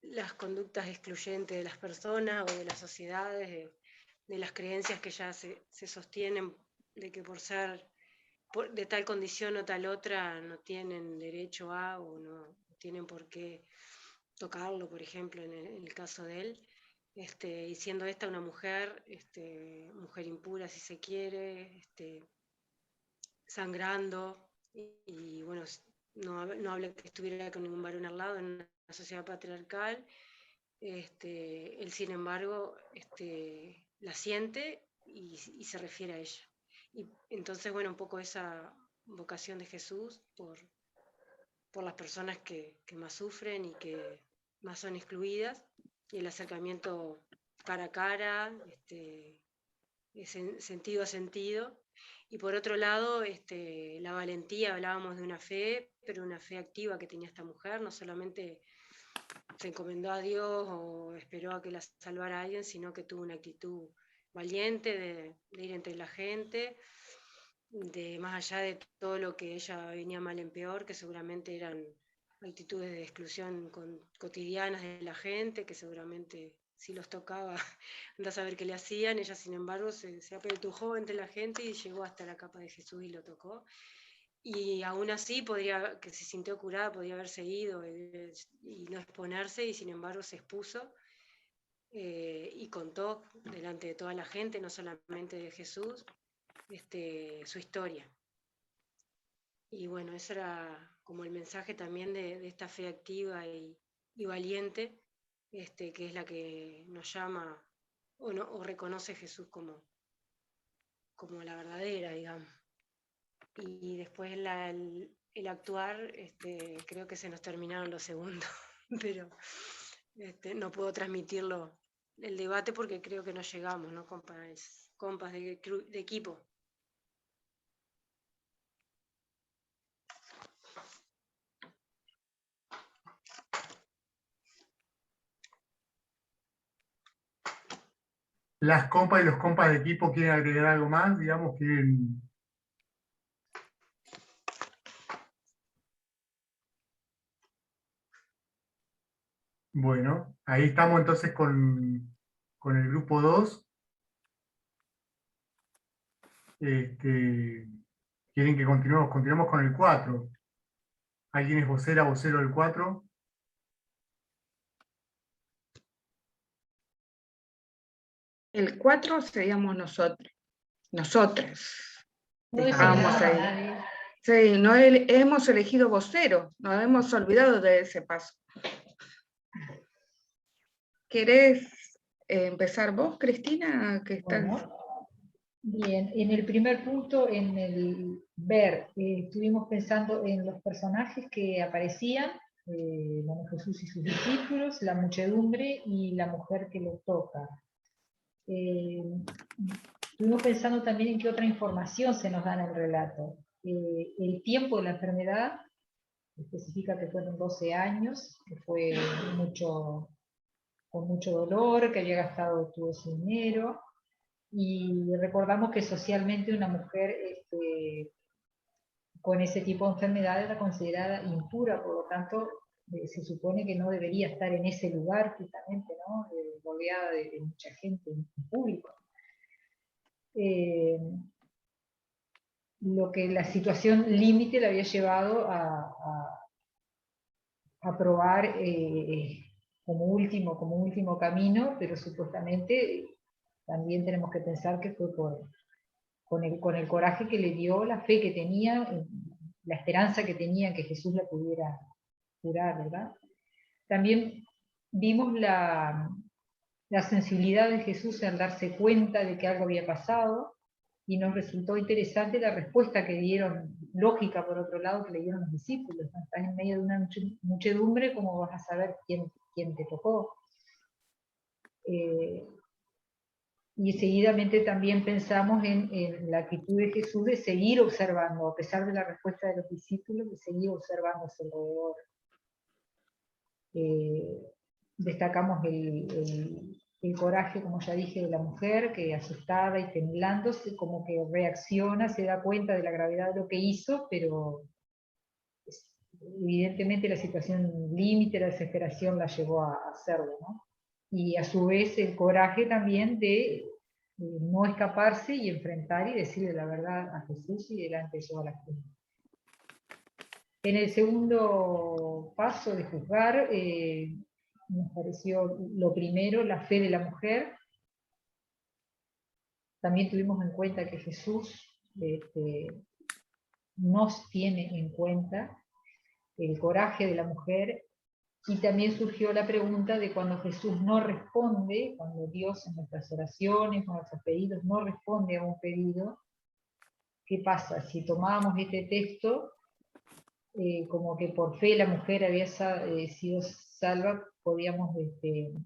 las conductas excluyentes de las personas o de las sociedades, de las creencias que ya se sostienen de que por ser de tal condición o tal otra no tienen derecho a o no tienen por qué tocarlo, por ejemplo, en el caso de él. Y siendo esta una mujer, mujer impura si se quiere, sangrando, y bueno, no habla que estuviera con ningún varón al lado en una sociedad patriarcal, él sin embargo la siente y se refiere a ella. Y entonces, bueno, un poco esa vocación de Jesús por las personas que más sufren y que más son excluidas, y el acercamiento cara a cara, sentido a sentido. Y por otro lado, la valentía, hablábamos de una fe, pero una fe activa que tenía esta mujer, no solamente se encomendó a Dios o esperó a que la salvara alguien, sino que tuvo una actitud valiente de ir entre la gente, de más allá de todo lo que ella venía mal en peor, que seguramente eran actitudes de exclusión cotidianas de la gente, que seguramente si los tocaba, anda a saber qué le hacían. Ella, sin embargo, se apretujó entre la gente y llegó hasta la capa de Jesús y lo tocó. Y aún así, que se sintió curada, podía haber seguido y no exponerse, y sin embargo se expuso y contó delante de toda la gente, no solamente de Jesús, su historia. Y bueno, ese era como el mensaje también de esta fe activa y valiente, que es la que nos llama o reconoce Jesús como la verdadera, digamos. Y después el actuar, creo que se nos terminaron los segundos, pero no puedo transmitirlo el debate porque creo que no llegamos, ¿no, compas de equipo? Las compas y los compas de equipo quieren agregar algo más, digamos, quieren... Bueno, ahí estamos entonces con el grupo 2. ¿Quieren que continuemos? Continuemos con el 4. ¿Alguien es vocero del 4? El 4 seríamos nosotros. Nosotras. No Estábamos designamos a ahí. nadie. Sí, no hemos elegido vocero, nos hemos olvidado de ese paso. ¿Querés empezar vos, Cristina? Que estás... Bueno, bien, en el primer punto, en el ver, estuvimos pensando en los personajes que aparecían, bueno, Jesús y sus discípulos, la muchedumbre y la mujer que lo toca. Estuvimos pensando también en qué otra información se nos da en el relato. El tiempo de la enfermedad, especifica que fueron 12 años, que fue con mucho dolor, que había gastado todo su dinero, y recordamos que socialmente una mujer con ese tipo de enfermedad era considerada impura, por lo tanto se supone que no debería estar en ese lugar justamente, ¿no? Rodeada de mucha gente en público. Lo que la situación límite le había llevado a probar como último camino, pero supuestamente también tenemos que pensar que fue con el coraje que le dio, la fe que tenía, la esperanza que tenía que Jesús la pudiera curar, ¿verdad? También vimos la sensibilidad de Jesús en darse cuenta de que algo había pasado, y nos resultó interesante la respuesta que dieron, lógica por otro lado, que le dieron los discípulos. ¿No? Estás en medio de una muchedumbre, ¿cómo vas a saber quién te tocó? Y seguidamente también pensamos en la actitud de Jesús de seguir observando, a pesar de la respuesta de los discípulos, de seguir observando a su alrededor. Destacamos el coraje, como ya dije, de la mujer, que asustada y temblándose, como que reacciona, se da cuenta de la gravedad de lo que hizo, pero evidentemente la situación límite, la desesperación la llevó a hacerlo, ¿no? Y a su vez el coraje también de no escaparse y enfrentar y decirle la verdad a Jesús y delante de toda la gente. En el segundo paso de juzgar, nos pareció lo primero, la fe de la mujer. También tuvimos en cuenta que Jesús nos tiene en cuenta el coraje de la mujer, y también surgió la pregunta de cuando Jesús no responde, cuando Dios en nuestras oraciones, en nuestros pedidos, no responde a un pedido, ¿qué pasa? Si tomábamos este texto, como que por fe la mujer había sido salva, podíamos en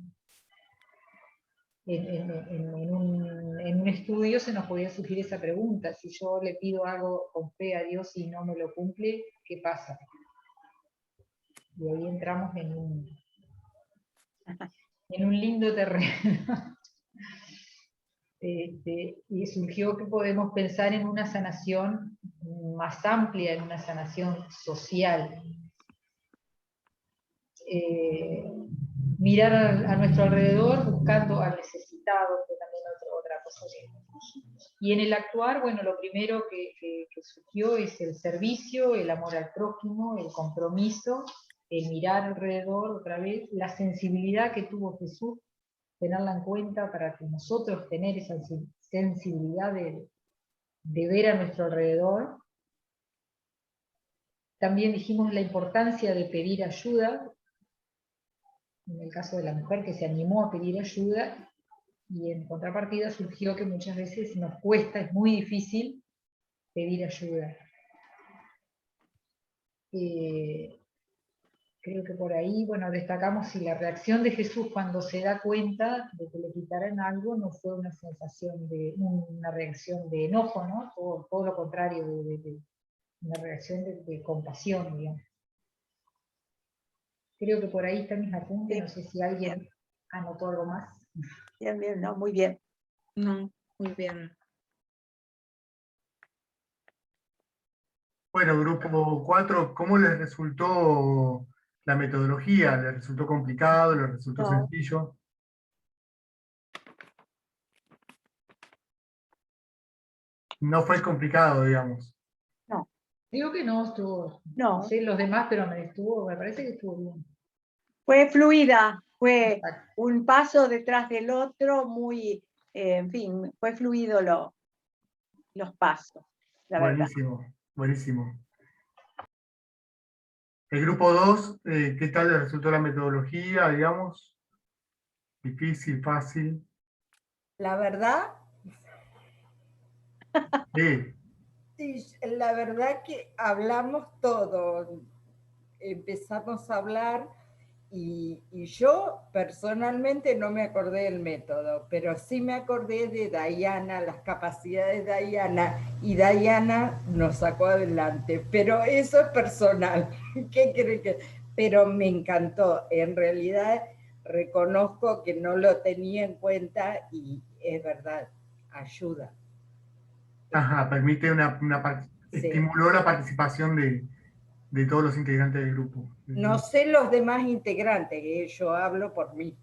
un estudio se nos podía surgir esa pregunta: si yo le pido algo con fe a Dios y no me lo cumple, ¿qué pasa? Y ahí entramos en un lindo terreno. Y surgió que podemos pensar en una sanación más amplia, en una sanación social. Mirar a nuestro alrededor buscando al necesitado, que también otra posibilidad. Y en el actuar, bueno, lo primero que surgió es el servicio, el amor al prójimo, el compromiso, el mirar alrededor otra vez, la sensibilidad que tuvo Jesús, tenerla en cuenta para que nosotros tener esa sensibilidad de ver a nuestro alrededor. También dijimos la importancia de pedir ayuda, en el caso de la mujer que se animó a pedir ayuda, y en contrapartida surgió que muchas veces nos cuesta, es muy difícil pedir ayuda. Creo que por ahí, bueno, destacamos si la reacción de Jesús cuando se da cuenta de que le quitaran algo no fue una sensación de, una reacción de enojo, ¿no? Todo lo contrario, de una reacción de compasión, digamos. Creo que por ahí están mis apuntes, no sé si alguien anotó algo más. Bien, bien, no, muy bien. No, muy bien. Bueno, grupo 4, ¿cómo les resultó la metodología? ¿Les resultó complicado? ¿Les resultó sencillo? No fue complicado, digamos. No. Digo que no estuvo, No sé los demás, pero me parece que estuvo bien. Fue fluida, fue un paso detrás del otro, muy, en fin, fue fluido los pasos, la verdad. Buenísimo, buenísimo. El grupo 2, ¿qué tal les resultó la metodología, digamos? ¿Difícil, fácil? La verdad, Sí. sí, la verdad que hablamos todo. Empezamos a hablar y yo personalmente no me acordé del método, pero sí me acordé de Diana, las capacidades de Diana, y Diana nos sacó adelante, pero eso es personal. ¿Qué creen que? Pero me encantó, en realidad reconozco que no lo tenía en cuenta y es verdad, ayuda. Ajá, permite estimuló la participación de todos los integrantes del grupo. No sé los demás integrantes, yo hablo por mí.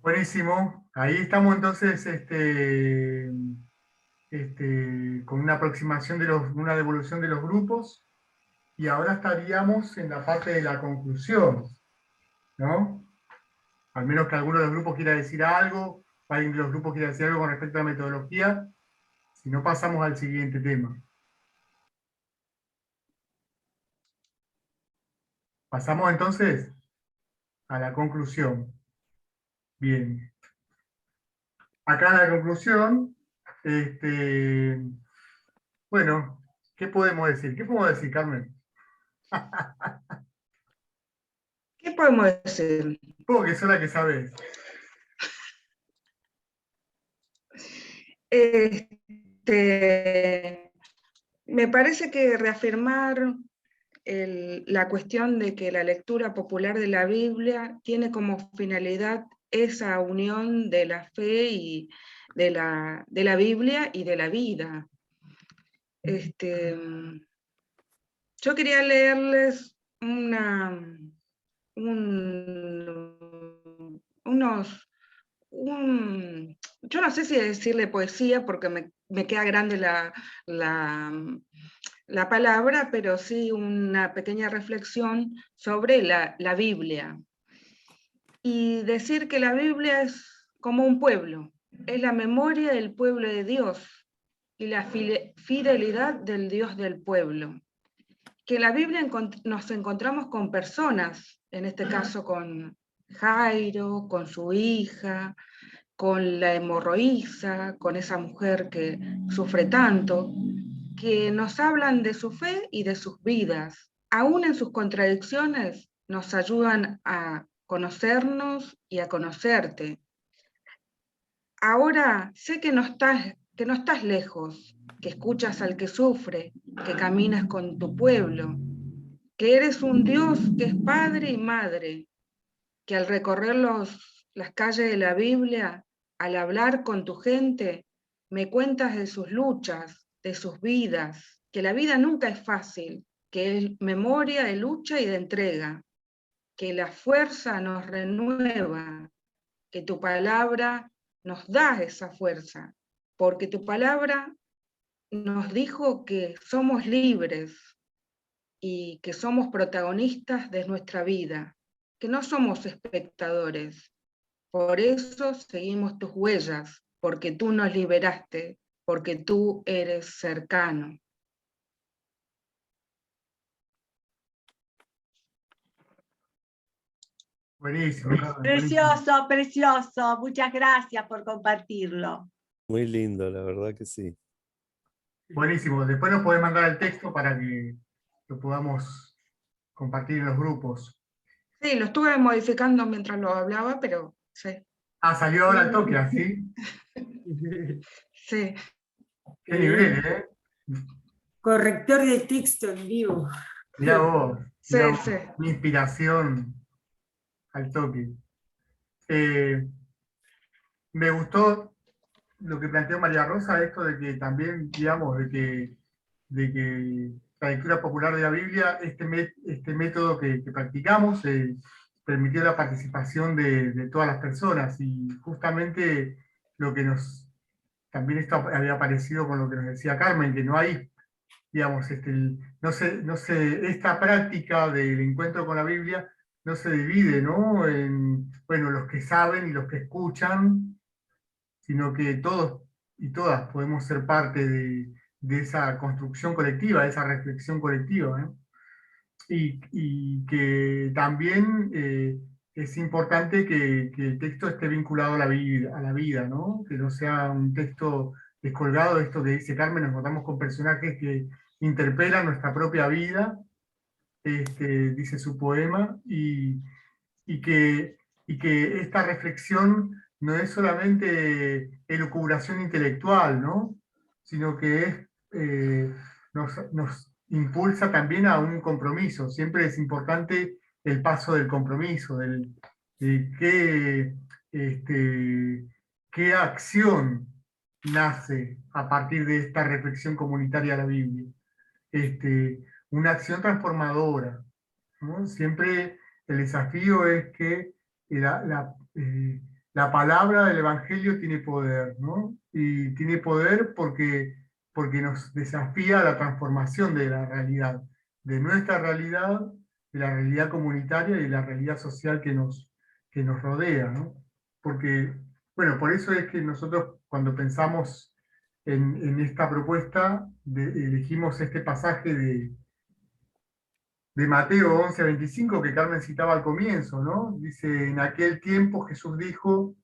Buenísimo. Ahí estamos entonces con una aproximación una devolución de los grupos, y ahora estaríamos en la parte de la conclusión, ¿no? Al menos que alguno de los grupos quiera decir algo, alguien de los grupos quiera decir algo con respecto a la metodología, si no pasamos al siguiente tema. Pasamos entonces a la conclusión. Bien. Acá en la conclusión, bueno, ¿qué podemos decir? ¿Qué podemos decir, Carmen? ¿Qué podemos decir? Supongo que sos la que sabes. Me parece que reafirmar la cuestión de que la lectura popular de la Biblia tiene como finalidad esa unión de la fe y de la Biblia y de la vida. Yo quería leerles yo no sé si decirle poesía porque me queda grande la palabra, pero sí una pequeña reflexión sobre la Biblia. Y decir que la Biblia es como un pueblo, es la memoria del pueblo de Dios y la fidelidad del Dios del pueblo. Que en la Biblia nos encontramos con personas, en este caso con Jairo, con su hija, con la hemorroísa, con esa mujer que sufre tanto, que nos hablan de su fe y de sus vidas. Aún en sus contradicciones nos ayudan a conocernos y a conocerte. Ahora sé que no estás lejos, que escuchas al que sufre, que caminas con tu pueblo, que eres un Dios que es padre y madre, que al recorrer las calles de la Biblia, al hablar con tu gente, me cuentas de sus luchas, de sus vidas, que la vida nunca es fácil, que es memoria de lucha y de entrega, que la fuerza nos renueva, que tu palabra nos da esa fuerza, porque tu palabra nos dijo que somos libres y que somos protagonistas de nuestra vida, que no somos espectadores. Por eso seguimos tus huellas, porque tú nos liberaste, porque tú eres cercano. Buenísimo. Precioso, precioso. Muchas gracias por compartirlo. Muy lindo, la verdad que sí. Buenísimo. Después nos podés mandar el texto para que lo podamos compartir en los grupos. Sí, lo estuve modificando mientras lo hablaba, pero sí. Ah, salió ahora el toque, ¿así? Sí. Qué nivel, ¿eh? Corrector de texto en vivo. Mirá vos, Sí, mirá vos, sí. mi inspiración al toque. Me gustó lo que planteó María Rosa, esto de que también, digamos, de que la lectura popular de la Biblia, este método que practicamos, permitió la participación de todas las personas, y justamente lo que también esto había aparecido con lo que nos decía Carmen, que no hay, digamos, esta práctica del encuentro con la Biblia no se divide, ¿no? En, bueno, los que saben y los que escuchan, sino que todos y todas podemos ser parte de esa construcción colectiva, de esa reflexión colectiva, ¿no? Y que también es importante que el texto esté vinculado a la vida, ¿no? Que no sea un texto descolgado de esto que dice Carmen, nos encontramos con personajes que interpelan nuestra propia vida, dice su poema, y que esta reflexión no es solamente elucubración intelectual, ¿no? Sino que nos impulsa también a un compromiso. Siempre es importante el paso del compromiso, de qué acción nace a partir de esta reflexión comunitaria de la Biblia. Una acción transformadora, ¿no? Siempre el desafío es que la palabra del Evangelio tiene poder, ¿no? Y tiene poder porque nos desafía a la transformación de la realidad, de nuestra realidad, de la realidad comunitaria y de la realidad social que nos rodea, ¿no? Porque, bueno, por eso es que nosotros cuando pensamos en esta propuesta, elegimos este pasaje de Mateo 11:25 que Carmen citaba al comienzo, ¿no? Dice, en aquel tiempo Jesús dijo,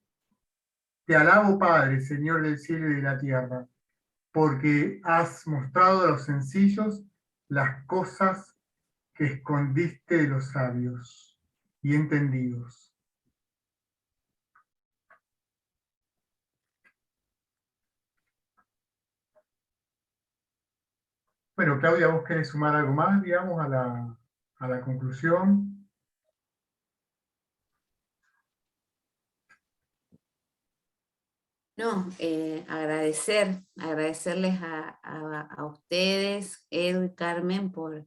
te alabo Padre, Señor del cielo y de la tierra, porque has mostrado a los sencillos las cosas que escondiste de los sabios y entendidos. Bueno, Claudia, ¿vos querés sumar algo más, digamos, a la conclusión? No, agradecerles a ustedes, Edu y Carmen, por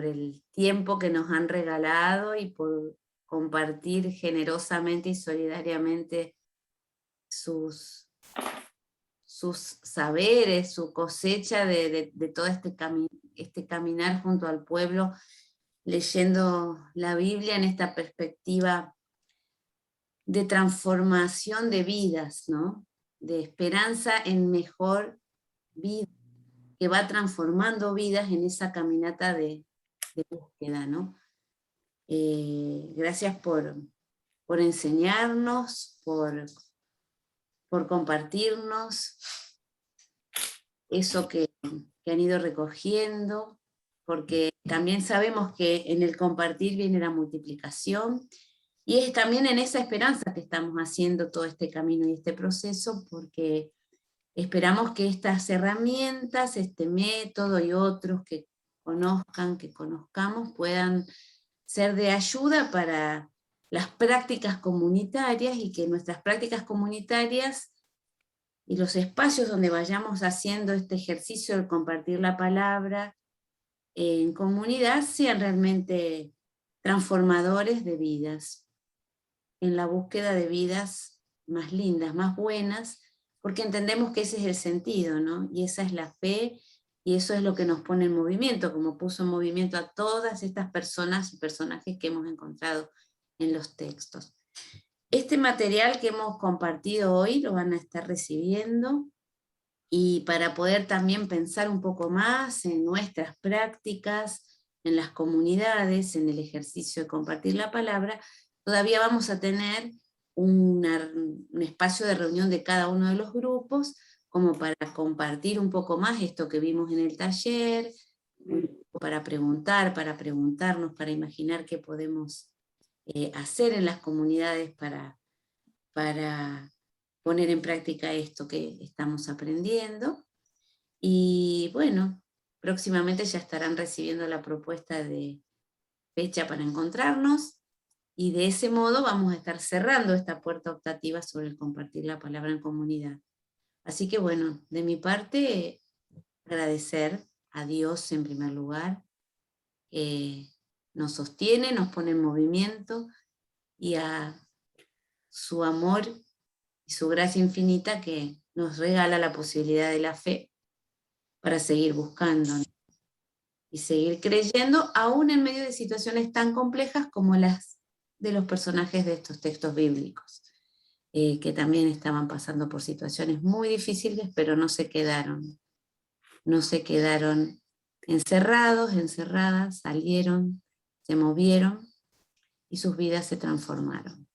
el tiempo que nos han regalado y por compartir generosamente y solidariamente sus saberes, su cosecha de todo este caminar junto al pueblo, leyendo la Biblia en esta perspectiva de transformación de vidas, ¿no? De esperanza en mejor vida, que va transformando vidas en esa caminata de búsqueda, ¿no? Gracias por enseñarnos, por compartirnos eso que han ido recogiendo, porque también sabemos que en el compartir viene la multiplicación, y es también en esa esperanza que estamos haciendo todo este camino y este proceso, porque esperamos que estas herramientas, este método y otros que conozcamos, puedan ser de ayuda para las prácticas comunitarias, y que nuestras prácticas comunitarias y los espacios donde vayamos haciendo este ejercicio de compartir la palabra en comunidad sean realmente transformadores de vidas, en la búsqueda de vidas más lindas, más buenas, porque entendemos que ese es el sentido, ¿no? Y esa es la fe, y eso es lo que nos pone en movimiento, como puso en movimiento a todas estas personas y personajes que hemos encontrado en los textos. Este material que hemos compartido hoy lo van a estar recibiendo, y para poder también pensar un poco más en nuestras prácticas, en las comunidades, en el ejercicio de compartir la palabra, todavía vamos a tener un espacio de reunión de cada uno de los grupos, como para compartir un poco más esto que vimos en el taller, para preguntar, para preguntarnos, para imaginar qué podemos hacer en las comunidades para poner en práctica esto que estamos aprendiendo. Y bueno, próximamente ya estarán recibiendo la propuesta de fecha para encontrarnos, y de ese modo vamos a estar cerrando esta puerta optativa sobre el compartir la palabra en comunidad. Así que bueno, de mi parte, agradecer a Dios en primer lugar, que nos sostiene, nos pone en movimiento, y a su amor y su gracia infinita que nos regala la posibilidad de la fe para seguir buscando, ¿no? Y seguir creyendo, aún en medio de situaciones tan complejas como las de los personajes de estos textos bíblicos, que también estaban pasando por situaciones muy difíciles, pero no se quedaron encerrados, encerradas, salieron, se movieron, y sus vidas se transformaron.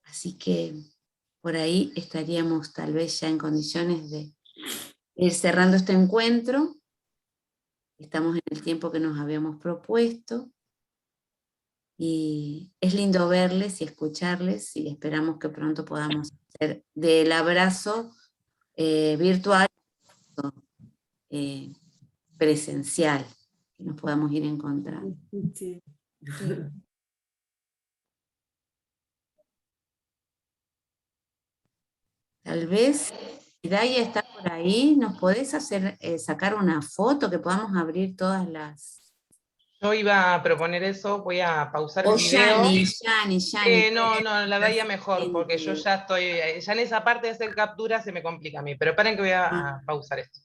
Así que por ahí estaríamos tal vez ya en condiciones de ir cerrando este encuentro. Estamos en el tiempo que nos habíamos propuesto, y es lindo verles y escucharles, y esperamos que pronto podamos hacer del abrazo virtual presencial, que nos podamos ir encontrando. Sí. Tal vez, si Daya está por ahí, ¿nos podés sacar una foto que podamos abrir todas las...? Yo iba a proponer eso, voy a pausar el O video. Yani. No, la Daya mejor, porque yo ya estoy, ya en esa parte de hacer captura se me complica a mí, pero paren que voy a pausar esto.